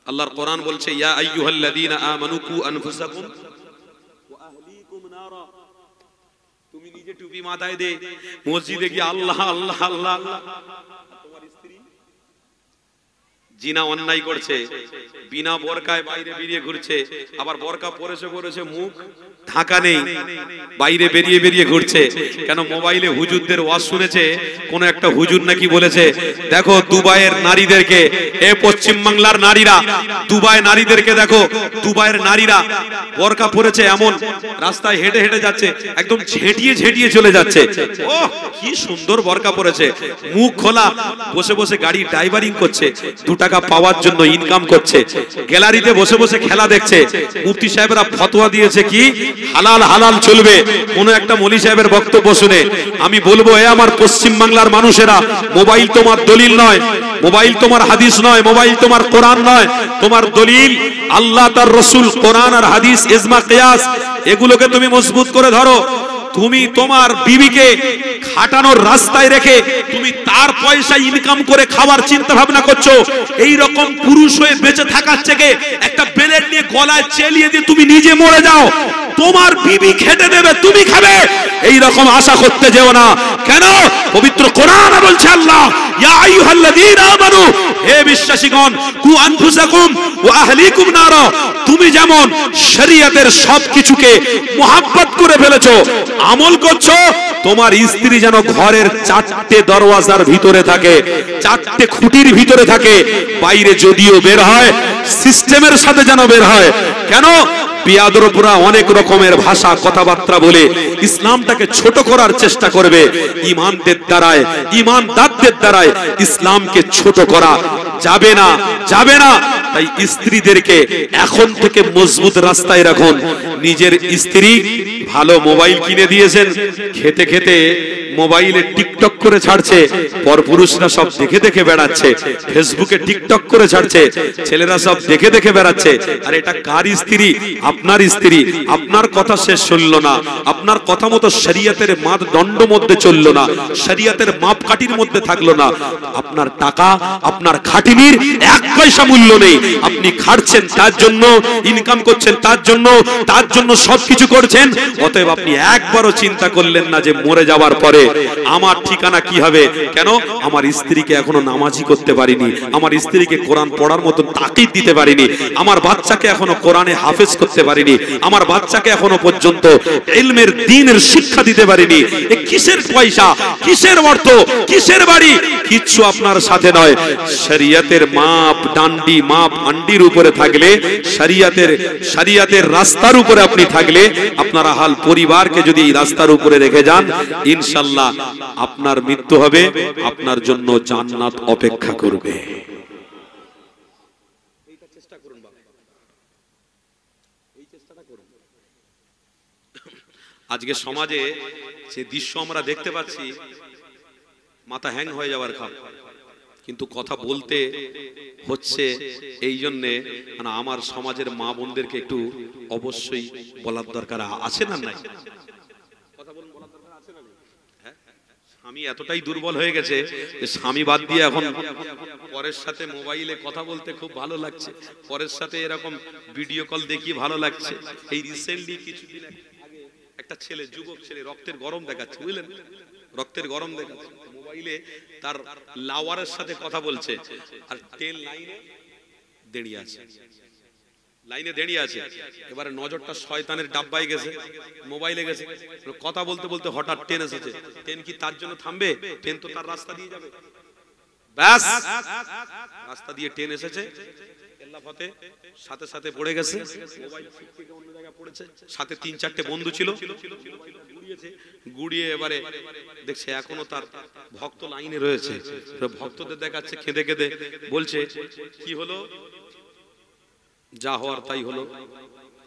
A: আল্লাহর কোরআন বলছে ইয়া আইয়ুহাল্লাযীনা আমানু কু আনফুসাকুম ওয়া আহলিকুম নারা। তুমি নিজে টুপি মাথায় দে, মসজিদে গিয়ে আল্লাহ আল্লাহ আল্লাহ আল্লাহ, তোমার স্ত্রী জিনা অন্যায় করছে, বিনা বোরকায় বাইরে বেরিয়ে ঘুরছে, আবার বোরকা পরেছে পরেছে মুখ ঢাকা নেই, বাইরে বেরিয়ে বেরিয়ে ঘুরছে। কেন? মোবাইলে হুজুরদের ওয়াজ শুনেছে, কোন একটা হুজুর নাকি বলেছে দেখো দুবাইয়ের নারীদেরকে, এ পশ্চিম বাংলার নারীরা, দুবাই নারীদেরকে দেখো, দুবাইয়ের নারীরা বোরকা পরেছে এমন রাস্তায় হেঁটে হেঁটে যাচ্ছে, একদম ঝেঁটিয়ে ঝেঁটিয়ে চলে যাচ্ছে। ও কি সুন্দর বোরকা পরেছে, মুখ খোলা, বসে বসে গাড়ি ড্রাইভারিং করছে, 2 টাকা পাওয়ার জন্য ইনকাম করছে, গ্যালারিতে বসে বসে খেলা দেখছে। মুফতি সাহেবরা ফতোয়া দিয়েছে কি হালাল হালাল চলবে। কোন একটা মৌলী সাহেবের বক্তব্য শুনে আমি বলবো, এ আমার পশ্চিম বাংলার মানুষেরা, মোবাইল তোমার দলিল নয়, মোবাইল তোমার হাদিস নয়, মোবাইল তোমার কোরআন নয়, তোমার দলিল আল্লাহ তার রাসূল, কোরআন আর হাদিস, ইজমা কিয়াস, এগুলোকে তুমি মজবুত করে ধরো। তুমি তোমার বিবিকে খাটানোর রাস্তায় রেখে তুমি তার পয়সা ইনকাম করে খাবার চিন্তা ভাবনা করছো। এই রকম পুরুষ হয়ে বেঁচে থাকার থেকে একটা ব্লেড নিয়ে গলায় চেলিয়ে দিয়ে তুমি নিজে মরে যাও, তোমার বিবি খেতে দেবে, তুমি খাবে, এই রকম আশা করতে যেও না। কেন? পবিত্র কোরআন বলছে আল্লাহ ইয়া আইয়ুহাল্লাযীনা আমানু, হে বিশ্বাসীগণ, কু আনফুসাকুম ওয়া আহলিকুম নারা, তুমি যেমন শরীয়তের সবকিছুকে মুহাব্বত করে ফেলেছো, আমল করছো, তোমার স্ত্রী যেন ঘরের 4টে দরওয়াজার ভিতরে থাকে, 4টে খুঁটির ভিতরে থাকে, বাইরে যদিও বের হয় সিস্টেমের সাথে যেন বের হয়। কেন? বিয়াদরপুরা অনেক রকমের ভাষা কথাবার্তা বলে ইসলামটাকে ছোট করার চেষ্টা করবে। ইমানদের দ্বারায়, ইমানদারদের দ্বারায় ইসলামকে ছোট করা যাবে না, যাবে না। তাই স্ত্রীদেরকে এখন থেকে মজবুত রাস্তায় রাখুন। নিজের স্ত্রী ভালো মোবাইল কিনে দিয়েছেন, খেতে খেতে মোবাইলে টিকটক করে ছাড়ছে, পরপুরুষরা সব দেখে দেখে বেড়াচ্ছে, ফেসবুকে টিকটক করে ছাড়ছে, ছেলেরা সব দেখে দেখে বেড়াচ্ছে। আর এটা কার স্ত্রী? আপনার স্ত্রী। আপনার কথা সে শুনলো না, আপনার কথা মতো শরীয়তের মাপদণ্ড মধ্যে চললো না, শরীয়তের মাপকাঠির মধ্যে থাকলো না। আপনার টাকা, আপনার খাটনির 1 পয়সা মূল্য নেই। আপনি খাটছেন তার জন্য, ইনকাম করছেন তার জন্য সবকিছু করছেন। অতএব আপনি একবারও চিন্তা করলেন না যে মরে যাওয়ার পরে আমার ঠিকানা কি হবে। কেন? আমার স্ত্রীকে এখনো নামাজি করতে পারিনি, আমার স্ত্রীকে কোরআন পড়ার মতো তাকিদ দিতে পারিনি, আমার বাচ্চাকে এখনো কোরআনে হাফেজ করতে পারিনি, আমার বাচ্চাকে এখনো পর্যন্ত ইলমের দ্বীনের শিক্ষা দিতে পারিনি। এ কিসের পয়সা, কিসের অর্থ, কিসের বাড়ি? কিচ্ছু আপনার সাথে নয়। শরীয়তের মাপ ডান্ডি, মাপ আন্ডির উপরে থাকলে, শরীয়তের রাস্তার উপরে আপনি থাকলে, আপনার আহাল পরিবারকে যদি এই রাস্তার উপরে রেখে যান, ইনশাআল্লাহ আপনার মৃত্যু হবে, আপনার জন্য জান্নাত অপেক্ষা করবে। এইটা চেষ্টা করুন বাবা, এই চেষ্টাটা করুন। আজকে সমাজে যে দৃশ্য আমরা দেখতে পাচ্ছি, মাথা হ্যাং হয়ে যাওয়ার খাপ। কিন্তু কথা বলতে হচ্ছে এই জন্যে, আমার সমাজের মা বোনদেরকে একটু অবশ্যই বলার দরকার আছে না নাই? কথা বলুন, বলার দরকার আছে না? স্বামী এতটাই দুর্বল হয়ে গেছে যে স্বামী বাদ দিয়ে এখন পরের সাথে মোবাইলে কথা বলতে খুব ভালো লাগছে, পরের সাথে এরকম ভিডিও কল দেখিয়ে ভালো লাগছে। এই রিসেন্টলি কিছুদিন আগে একটা ছেলে, যুবক ছেলে, রক্তের গরম দেখাচ্ছে, বুঝলেন, রক্তের গরম দেখাচ্ছে, মোবাইলে তার লাওয়ারের সাথে কথা বলছে, আর ট্রেন লাইনে দাঁড়িয়ে আছে, লাইনে দাঁড়িয়ে আছে। এবারে নজরটা শয়তানের ডাব্বায় গেছে, মোবাইলে গেছে, কথা বলতে বলতে হঠাৎ ট্রেন এসেছে। ট্রেন কি তার জন্য থামবে? ট্রেন তো তার রাস্তা দিয়ে যাবে। ব্যাস, রাস্তা দিয়ে ট্রেন এসেছে, এল্লাফতে সাথে সাথে পড়ে গেছে, মোবাইল থেকে অন্য জায়গায় পড়েছে, সাথে 3-4টে বন্ধু ছিল, গুড়িয়ে এবারে দেখছে এখনো তার ভক্ত লাইনে রয়েছে, ভক্তদের দেখাচ্ছে কেঁদে কেঁদে, বলছে কি হলো? যা হওয়ার তাই হলো,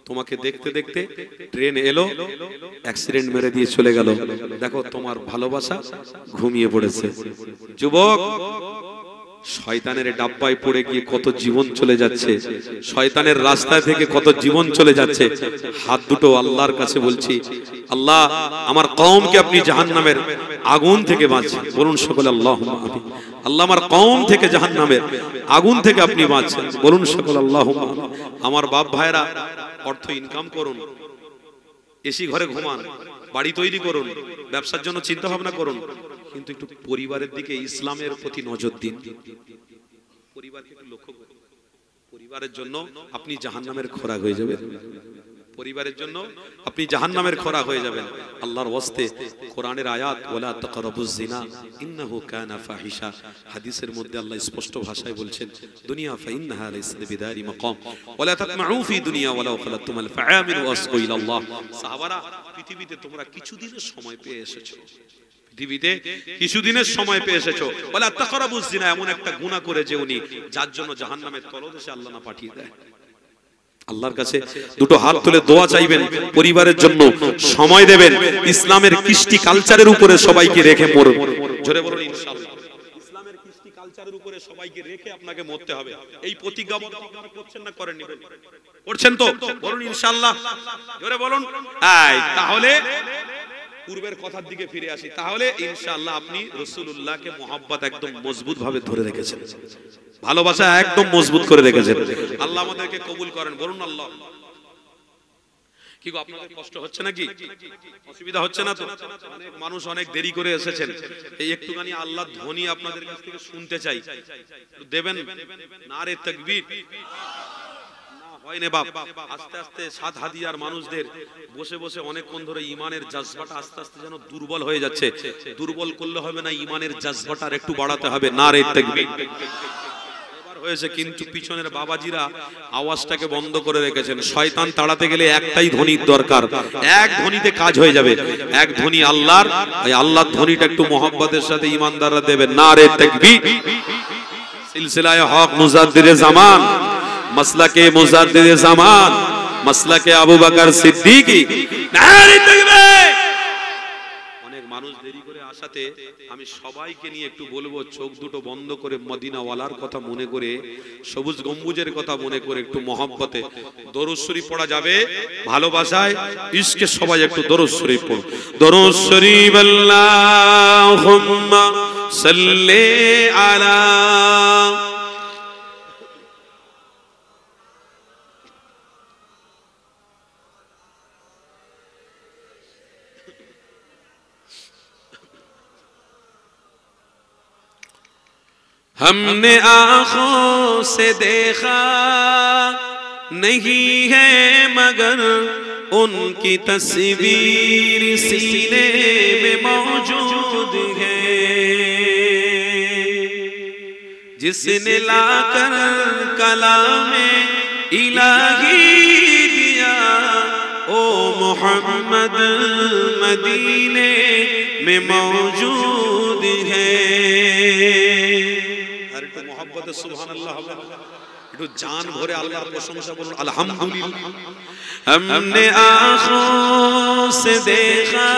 A: তোমাকে দেখতে দেখতে ট্রেন এলো, অ্যাক্সিডেন্ট মেরে দিয়ে চলে গেল, দেখো তোমার ভালোবাসা ঘুমিয়ে পড়েছে। যুবক, শয়তানের ডাব্বায় পড়ে গিয়ে কত জীবন চলে যাচ্ছে, শয়তানের রাস্তায় থেকে কত জীবন চলে যাচ্ছে। হাত দুটো আল্লাহর কাছে বলছি, আল্লাহ আমার কওমকে আপনি জাহান্নামের আগুন থেকে বাঁচান। বলুন সকলে আল্লাহুম্মা আমিন। আল্লাহ আমার কওম থেকে জাহান্নামের আগুন থেকে আপনি বাঁচান। বলুন সকলে আল্লাহুম্মা আমিন। আমার বাপ ভাইরা, অর্থ ইনকাম করুন, এসি ঘরে ঘুমান, বাড়ি তৈরি করুন, ব্যবসার জন্য চিন্তা ভাবনা করুন, কিন্তু একটু পরিবারের দিকে, ইসলামের প্রতি নজর দিন। পরিবারকে একটু লক্ষ্য করুন। পরিবারের জন্য আপনি জাহান্নামের খোরাক হয়ে যাবেন। পরিবারের জন্য আপনি জাহান্নামের খোরাক হয়ে যাবেন। আল্লাহর ওয়াস্তে কোরআনের আয়াত, ওয়ালা তাকরাবুজ জিনা ইন্নাহু কানা ফাহিশা, হাদিসের মধ্যে আল্লাহ স্পষ্ট ভাষায় বলছেন, দুনিয়া ফাইন্নাহা লাইসা বিদারি মাকাম ওয়ালা তাতমাউ ফি দুনিয়া ওয়ালাউ খালাতুমাল ফাআমিন ওয়াসকু ইলাল্লাহ। সাহাবারা, পৃথিবীতে তোমরা কিছুদিনের সময় পেয়ে এসেছো, পৃথিবীতে কিছুদিনের সময় পেয়ে এসেছো, ওয়ালা তাকরাবুজ জিনা, এমন একটা গুনাহ করে যে উনি, যার জন্য জাহান্নামের তলদেশে আল্লাহ না পাঠিয়ে দেয়। আল্লাহর কাছে দুটো হাত তুলে দোয়া চাইবেন, পরিবারের জন্য সময় দেবেন, ইসলামের কৃষ্টি কালচারের উপরে সবাইকে রেখে মরুন। জোরে বলুন ইনশাআল্লাহ। ইসলামের কৃষ্টি কালচারের উপরে সবাইকে রেখে আপনাকে মরতে হবে। এই প্রতিজ্ঞাবদ্ধ আপনারা করছেন না করেননি? করছেন তো? বলুন ইনশাআল্লাহ। জোরে বলুন। তাহলে পূর্বের কথার দিকে ফিরে আসি। তাহলে ইনশাআল্লাহ আপনি রাসূলুল্লাহকে মহব্বত একদম মজবুত ভাবে ধরে রেখেছেন, ভালোবাসা একদম মজবুত করে রেখেছেন। আল্লাহ আমাদেরকে কবুল করেন। বলুন আল্লাহ। কি গো, আপনাদের কষ্ট হচ্ছে নাকি? অসুবিধা হচ্ছে না তো? অনেক মানুষ অনেক দেরি করে এসেছেন, এই একটুখানি আল্লাহর ধ্বনি আপনাদের কাছ থেকে শুনতে চাই, দেবেন? নারে তাকবীর। হয়নি বাপ, আস্তে আস্তে সাত হাদিয়ার মানুষদের বসে বসে অনেকক্ষণ ধরে ইমানের জজবাটা আস্তে আস্তে যেন দুর্বল হয়ে যাচ্ছে। দুর্বল করলে হবে না, ইমানের জজবাটা একটু বাড়াতে হবে। নারে তাকবীর হয়েছে, কিন্তু পিছনের বাবাজিরা আওয়াজটাকে বন্ধ করে রেখেছেন। শয়তান তাড়াতে গেলে একটাই ধ্বনির দরকার, এক ধ্বনিতে কাজ হয়ে যাবে, এক ধ্বনি আল্লাহর। এই আল্লাহর ধ্বনিটা একটু মহব্বতের সাথে ইমানদাররা দেবেন। নারে তাকবীর। সিলসিলায়ে হক মুজাদ্দিদে জামান, মাসলাকে মুজাদ্দিদে জামান, মাসলাকে আবু বকর সিদ্দিকী। নারে তাকবীর। অনেক মানুষ দেরি করে আসাতে আমি সবাইকে নিয়ে একটু বলবো, চোখ দুটো বন্ধ করে মদিনাওয়ালার কথা মনে করে, সবুজ গম্বুজের কথা মনে করে একটু মহব্বতে দরুদ শরীফ পড়া যাবে, ভালোবাসায় ইশকে সবাই একটু দরুদ শরীফ পড়ো। দরুদ শরীফ আল্লাহুম্মা সাল্লি আলা हमने आँखों से देखा नहीं है मगर उनकी तस्वीर सीने में मौजूद है, जिसने लाकर कलामे इलाही दिया ओ मोहम्मद मदीने में मौजूद है। सुभानअल्लाह, একটু জান ভরে আল্লাহর প্রশংসা বলুন আলহামদুলিল্লাহ। हमने आँखों से देखा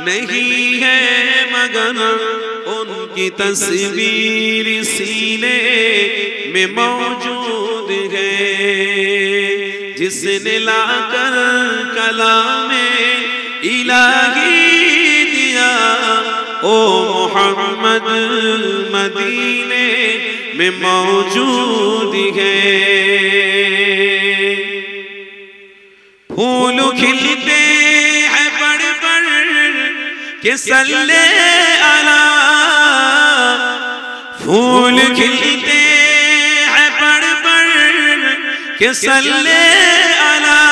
A: नहीं है मगर उनकी तस्वीर सीने में मौजूद है, जिसने लाकर कलामे इलाही दिया ओ मोहम्मद मदीने में मौजूद है। फूल खिलते हैं बड़ बड़ के सल्ले अला, फूल खिलते हैं बड़ बड़ के सल्ले अला,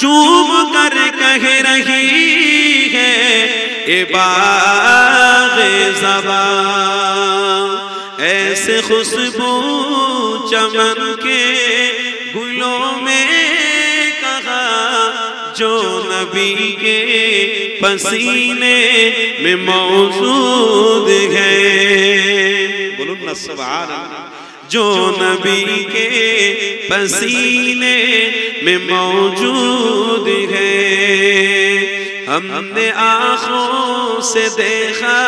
A: चूम कर कह रही है ए बाग़े ज़बा, ऐसे खुशबू चमन के गुलों में कहा जो नबी के पसीने में मौजूद है। बोलो ना सुभान अल्लाह। जो नबी के पसीने में मौजूद है,
B: हमने आँखों से देखा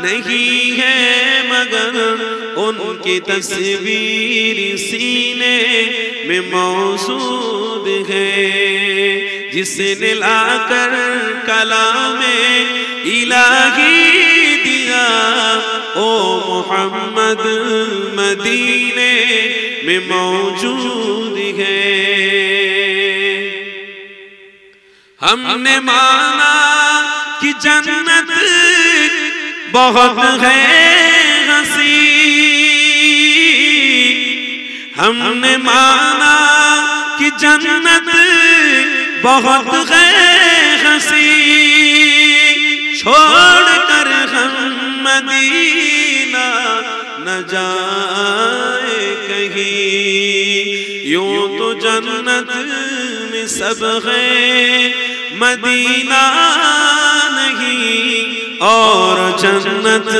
B: नहीं है मगर उनकी तस्वीर सीने में मौजूद है। जिसने लाकर कलामे इलाही दिया ओ मोहम्मद मदीने में मौजूद है। हमने माना कि जन्नत बहुत है हंसी, हमने माना कि जन्नत बहुत है हंसी, छोड़कर हम मदीना न जाए कहीं। यूं तो जन्नत में सब है मदीना नहीं, और जन्नत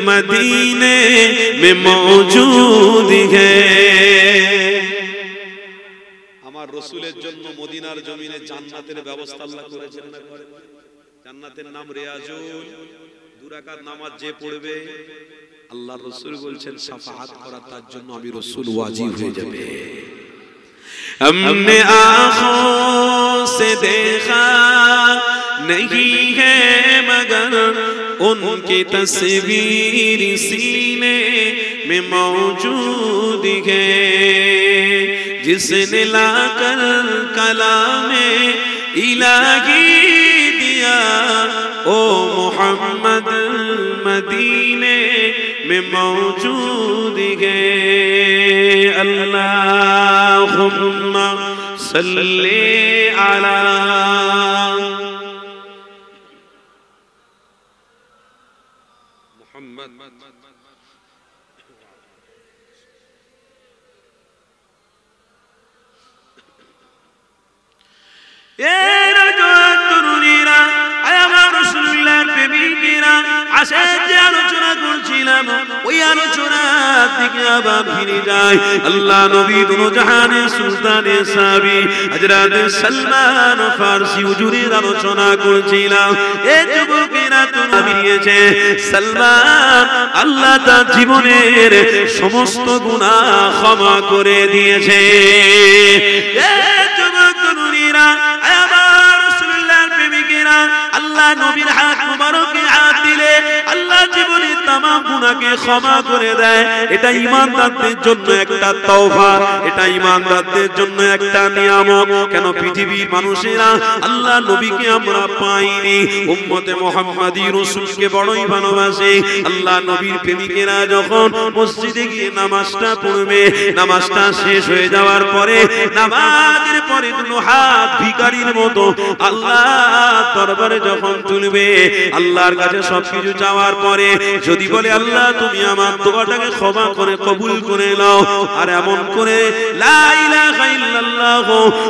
B: मदीने में मौजूद है।
A: আমার রাসূলের জন্য মদিনার জমিনে জান্নাতের ব্যবস্থা আল্লাহ করেছেন না করেন? জান্নাতের নাম রিয়াজুল, দুই রাকাত নামাজ যে পড়বে আল্লাহর রাসূল বলছেন শাফাআত করা তার জন্য আমি রাসূল ওয়াজিব হয়ে যাবে।
B: हमने आँखों से देखा नहीं है मगर उनकी तस्वीर सीने में मौजूद है। जिसने लाकर कलामे इलाही दिया ओ मोहम्मद मदीने में मौजूद है। अल्लाहुम्मा सल्ली अला
A: मुहम्मद।
B: আলোচনা করছিলাম ওই আলোচনার দিকে আবার ফিরে যাই। আল্লাহ নবী দুজাহানের সুলতানে সাবি হযরত সালমান ফারসি হুজুরের আলোচনা করছিলাম। এই যুবকেরা তো বেরিয়েছে সালমান আল্লাহ তার জীবনের সমস্ত গুনাহ ক্ষমা করে দিয়েছে। এই যুবক তরুণীরা আবার রাসূলুল্লাহর প্রেমিকেরা আল্লাহ নবীর হাত মুবারকে হাত দিলে আল্লাহ জীবনের तमाम গুনাহকে ক্ষমা করে দেয়। এটা ঈমানদারদের জন্য একটা তওবা, এটা ঈমানদারদের জন্য একটা নিয়ামত। কেন পৃথিবীর মানুষেরা আল্লাহ নবীকে আমরা পাইনি, উম্মতে মুহাম্মাদী রাসূলকে বড়ই ভালোবাসে। আল্লাহ নবীর প্রেমিকেরা যখন মসজিদে গিয়ে নামাজটা পড়বে, নামাজটা শেষ হয়ে যাওয়ার পরে নামাজের পরে দুটো হাত ভিখারির মতো আল্লাহর দরবারে যখন তুলবে, আল্লাহর কাছে সবকিছু চাওয়ার পরে যদি বলে আল্লাহ তুমি আমার দোয়াটাকে ক্ষমা করে কবুল করে নাও, আর এমন করে লা ইলাহা ইল্লাল্লাহ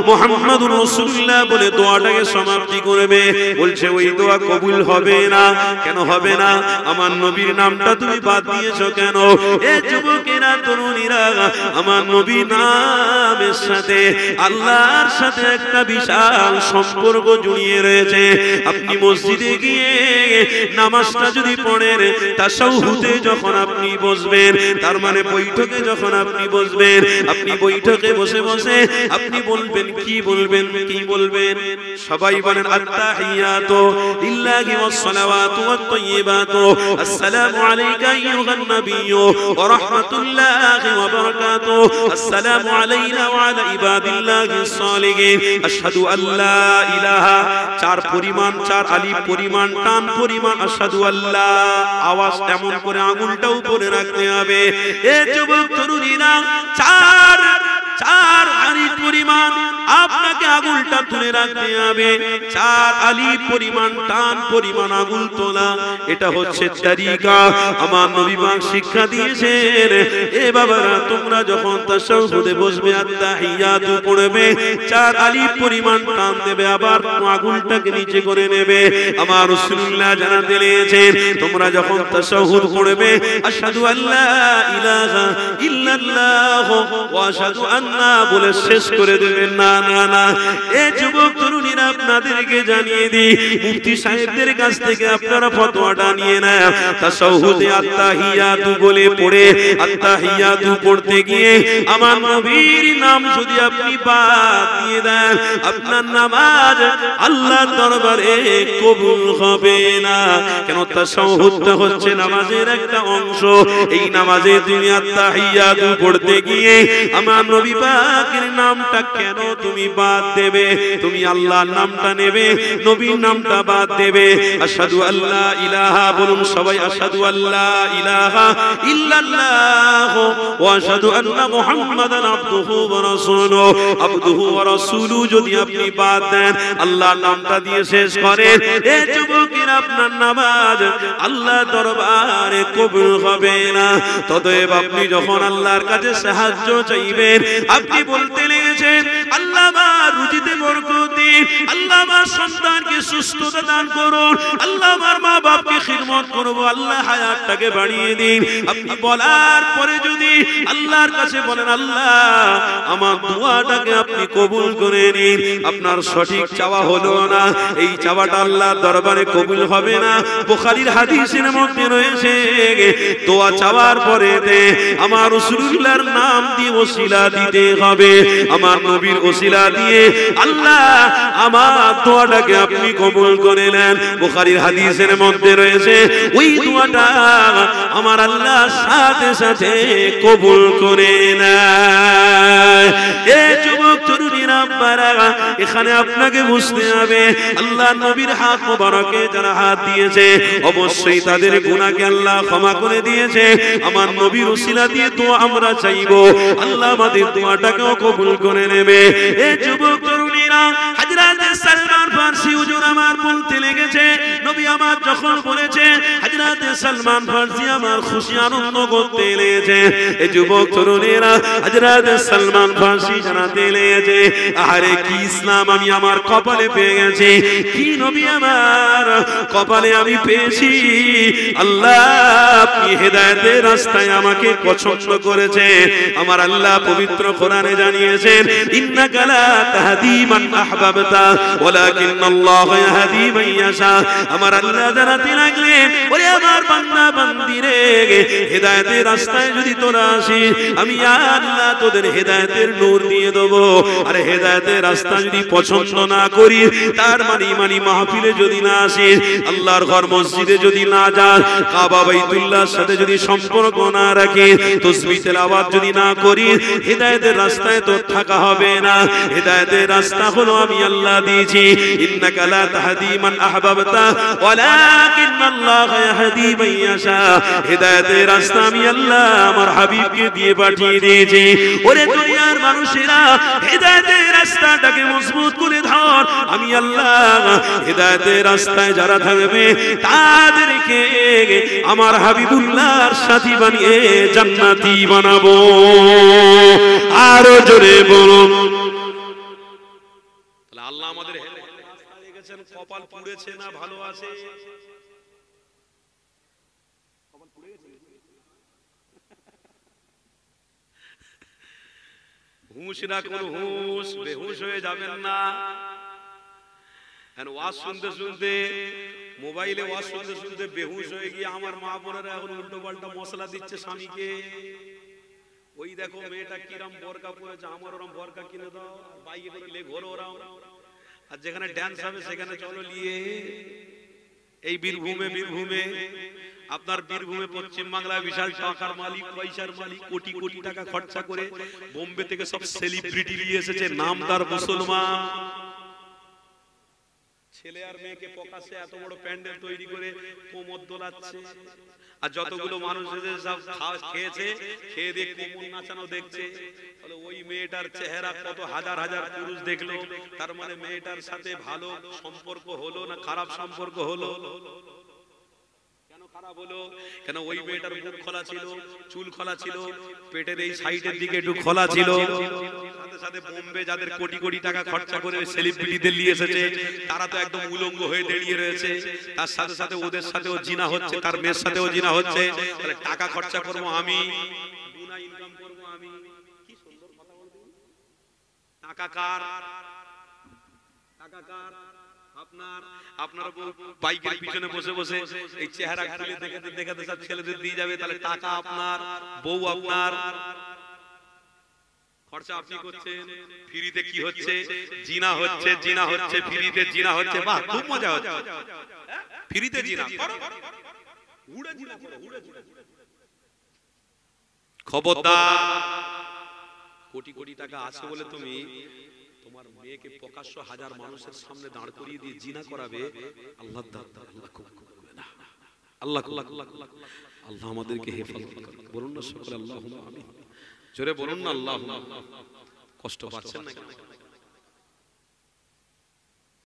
B: মুহাম্মাদুর রাসূলুল্লাহ বলে দোয়াটাকে সমাপ্তি করবে, বলছে ওই দোয়া কবুল হবে না। কেন হবে না? আমার নবীর নামটা তুমি বাদ দিয়েছো কেন? এ যুবকেরা তরুণীরা, আমার নবীর নামের সাথে আল্লাহর সাথে একটা বিশাল সম্পর্ক জড়িয়ে রয়েছে। আপনি মসজিদে গিয়ে নামাজটা যদি পড়েন, তাশাহুদে যখন আপনি বসবেন, তার মানে বৈঠকে যখন আপনি বসবেন, আপনি বৈঠকে বসে বসে আপনি বলবেন কি বলবেন? কি বলবেন? সবাই বলেন আত্তাহিয়াতু লিল্লাহি ওয়াস সালাওয়াতু ওয়াত তাইয়্যিবাতু আসসালামু আলাইকা আইয়ুহান নাবিয়্যু ওয়া রাহমাতুল্লাহি ওয়া বারাকাতুহু আসসালামু আলাইনা ওয়া আলা ইবাদিল্লাহিস সালিহিন আশহাদু আল্লা ইলাহা, চার পরিমাণ, চার আলিফ পরিমাণ, টান পরিমাণ আশহাদু আল্লাহ, আওয়াজ এমন করে আঙুলটা উপরে রাখতে হবে। এ যুবক তরুণীরা, চার আলিফ পরিমাণ আপনাকে আঙুলটা তুলে রাখতে হবে। চার আলিফ পরিমাণ, টান পরিমাণ আঙুল তোলা, এটা হচ্ছে তরিকা। আমার নবী পাক শিক্ষা দিয়েছেন। এ বাবারা, তোমরা যখন তাশাহুদে বসবে, আত্তাহিয়াতু পড়বে, চার আলিফ পরিমাণ টান দেবে, আবার আঙুলটাকে নিচে করে নেবে। আমার রাসূলুল্লাহ জানাতে দিয়েছেন, তোমরা যখন তাশাহুদ পড়বে, আশহাদু আল্লা ইলাহা ইল্লাল্লাহ ওয়া আশহাদু আন্না বলে শেষ করে দেবেন না না না। এ যুবক তরুণীরা আপনাদেরকে জানিয়ে দিই, মুফতি সাহেবদের কাছ থেকে আপনারা ফতোয়াটা নিয়ে নেন। তাশাহুদে আত্তাহিয়াতু বলে পড়ে আত্তাহিয়াতু পড়তে গিয়ে আমার নবীর নাম যদি আপনি বাদ দিয়ে দেন, আপনার নামাজ আল্লাহর দরবারে কবুল হবে না। কেন? তাশাহুদটা হচ্ছে নামাজের একটা অংশ। এই নামাজে তুমি আত্তাহিয়াতু পড়তে গিয়ে আমার নবী পাকের নামটা কেন তুমি বাদ দেবে? তুমি আল্লাহর নামটা নেবে, নবীর নামটা বাদ দেবে। আশহাদু আল্লা ইলাহা, বলুন সবাই, আশহাদু আল্লা ইলাহা ইল্লাল্লাহ ওয়া আশহাদু আন্না মুহাম্মাদান আবদুহু ওয়া রাসূলুহু। আবদুহু ওয়া রাসূলুহু যদি আপনি বাদ দেন, আল্লাহর নামটা দিয়ে শেষ করেন, এ যুবকের আপনার নামাজ আল্লাহর দরবারে কবুল হবে না। ততএব আপনি যখন আল্লাহর কাছে সাহায্য চাইবেন, আপনি বলতে লেগেছেন আল্লাহ আমার রুজিতে বরকত দিন, আল্লাহ আমার সন্তানকে সুস্থতা দান করুন, আল্লাহ আমার মা বাপকে খিদমত করব, আল্লাহ হায়াতটাকে বাড়িয়ে দিন। আপনি বলার পরে যদি আল্লাহর কাছে বলেন আল্লাহ আমার দোয়াটাকে আপনি কবুল করে নিন, আপনার সঠিক চাওয়া হলো না, এই চাওয়াটা আল্লাহর দরবারে কবুল হবে না। বুখারীর হাদিসের মধ্যে রয়েছে দোয়া চাওয়ার পরে আমার রাসূলুল্লাহর নাম দিয়ে ওসিলা দিতে হবে, আমার নবীর ওসিলা দিয়ে আল্লাহ আমার দোয়াটাকে আপনি কবুল করে নেন। বুখারীর হাদিসের মধ্যে রয়েছে ওই দোয়াটা আমার আল্লাহ সাথে সাথে কবুল করে নেয়। এ যুবক তরুণীরা আপনারা, এখানে আপনাকে বুঝতে হবে আল্লাহ নবীর হাত মোবারকে যারা হাত দিয়েছে অবশ্যই তাদের গুনাহকে আল্লাহ ক্ষমা করে দিয়েছে। আমার নবীর ওসিলা দিয়ে দোয়া আমরা চাইবো, আল্লাহ আমাদের দোয়াটাকেও কবুল করে নেবে। এ যুবক তরুণীরা, হযরত সালমান ফারসি হুজুর আমার বলতে লেগেছে, নবী আমার যখন বলেছে হযরত সালমান ফারসি আমার খুশি আনন্দ করতে লেগেছে। এ যুবক তরুণীরা, হযরত সালমান ফারসি জানাতে লেগেছে আরে কি ইসলাম আমি আমার কপালে পেয়ে গেছি, কি নবী আমার কপালে আমি পেয়েছি। আল্লাহ আপনি হেদায়েতের রাস্তায় আমাকে পছন্দ করেছে। আমার আল্লাহ পবিত্র কোরআনে জানিয়েছেন ইন্নাকা লা তাহদি মান আহবাবতা ওয়ালাকিন্নাল্লাহু ইয়াহদি মান ইয়াশা। আমার আল্লাহ জানাতে লাগলেন ওরে আমার বান্দা বান্দিরে, হেদায়েতের রাস্তায় যদি তোরা আসিস আমি আল্লাহ তোদের হেদায়েতের নূর দিয়ে দেব। আর হেদায়েতের রাস্তা যদি পছন্দ না করি, তার মানে মাহফিলে যদি না আসিস, আল্লাহর ঘর মসজিদে যদি না যাস, কাবা বাইতুল্লাহর সাথে যদি সম্পর্ক না রাখিস, তাসবিহ তেলাওয়াত যদি না করিস, হেদায়েতের রাস্তায় তোর থাকা হবে না। হেদায়েতের রাস্তা হলো আমি আল্লাহ দিয়েছি, ইন্নাকা লা তাহদি মান আহবাবতা ওয়ালাকিন্নাল্লাহু ইয়াহদি মান ইয়াশা। হেদায়েতের রাস্তা আমি আল্লাহ আমার হাবিবকে দিয়ে পাঠিয়ে দিয়েছি। ওরে দুনিয়ার মানুষেরা, হেদায়েতের রাস্তাটাকে মজবুত করে ধর, আমি আল্লাহ হেদায়েতের রাস্তায় যারা থাকবে তাদেরকে আমার হাবিবুল্লাহর সাথী বানিয়ে জান্নাতি বানাবো। আরো জোরে বলুন। তাহলে আল্লাহ আমাদের রাস্তা দেখেছেন, কপাল পুড়েছে না ভালো আছে? হুঁশ রাখুন, হুঁশ, বেহুশ হয়ে যাবেন না। ওয়াজ শুনতে শুনতে, মোবাইলে ওয়াজ শুনতে শুনতে বেহুশ হয়ে গিয়ে আমার মা বোনেরা এখন উল্টো পাল্টা মশলা দিচ্ছে স্বামীকে। ওই দেখো মেয়েটা কিরম বোরকা পরেছে, আমার ওরম বোরকা কিনে দাও, বাইকে করে লে ঘোরো ওরাও। আর যেখানে ড্যান্স হবে সেখানে চলো নিয়ে। এই বীরভূমে আপনার বীরভূমে পশ্চিম বাংলায় বিশাল টাকার মালিক, পয়সার মালিক, কোটি কোটি টাকা খরচা করে বোম্বে থেকে সব সেলিব্রিটি নিয়ে এসেছে, নামদার মুসলমান। ছেলে আর মেয়েকে প্রকাশ্যে এত বড় প্যান্ডেল তৈরি করে কোমর দোলাচ্ছে। আর যতগুলো মানুষ সব খেয়েছে, খেয়ে দিয়ে কোমর নাচানো দেখছে। ওই মেয়েটার চেহারা কত হাজার হাজার পুরুষ দেখলো, তার মানে মেয়েটার সাথে ভালো সম্পর্ক হলো না খারাপ সম্পর্ক হলো? কেন খারাপ হলো? কেন ওই মেয়েটার মুখ খোলা ছিল, চুল খোলা ছিল, পেটের এই সাইডের দিকে একটু খোলা ছিল। সাথে বোম্বে যাদের কোটি কোটি টাকা খরচা করে সেলিব্রিটিদের নিয়ে এসেছে, তারা তো একদম উলঙ্গ হয়ে দাঁড়িয়ে রয়েছে। তার সাথে সাথে ওদের সাথেও জিনা হচ্ছে, তার মেয়ের সাথেও জিনা হচ্ছে। তাহলে টাকা খরচা করবো আমি, গুনাহ ইনকাম করবো আমি। কি সুন্দর কথা বলতে।
A: টাকা কার? টাকা কার? আপনার। আপনারা বাইকের পিছনে বসে বসে এই চেহারা খুলে দেখাতে দেখাতে সব ছেলেদের দিয়ে যাবে, তাহলে টাকা আপনার, বউ আপনার, খরচা আপনি করছেন। ফ্রিতে কি হচ্ছে? জিনা হচ্ছে, জিনা হচ্ছে, ফ্রিতে জিনা হচ্ছে। বাহ, খুব মজা হচ্ছে। ফ্রিতে জিনা করো, উড়ে জিনা করো, উড়ে জিনা। খবরদার, কোটি কোটি টাকা আছে বলে তুমি তোমার মেয়েকে প্রকাশ্য হাজার মানুষের সামনে দাঁড় করিয়ে দিয়ে জিনা করাবে, আল্লাহ আল্লাহ কবুল করবে না। আল্লাহ আল্লাহ আমাদেরকে হেফাজত করুন। বলুন না সকলে আল্লাহুম্মা আমিন। জোরে বলুন না আল্লাহুম্মা। কষ্ট পাচ্ছেন না?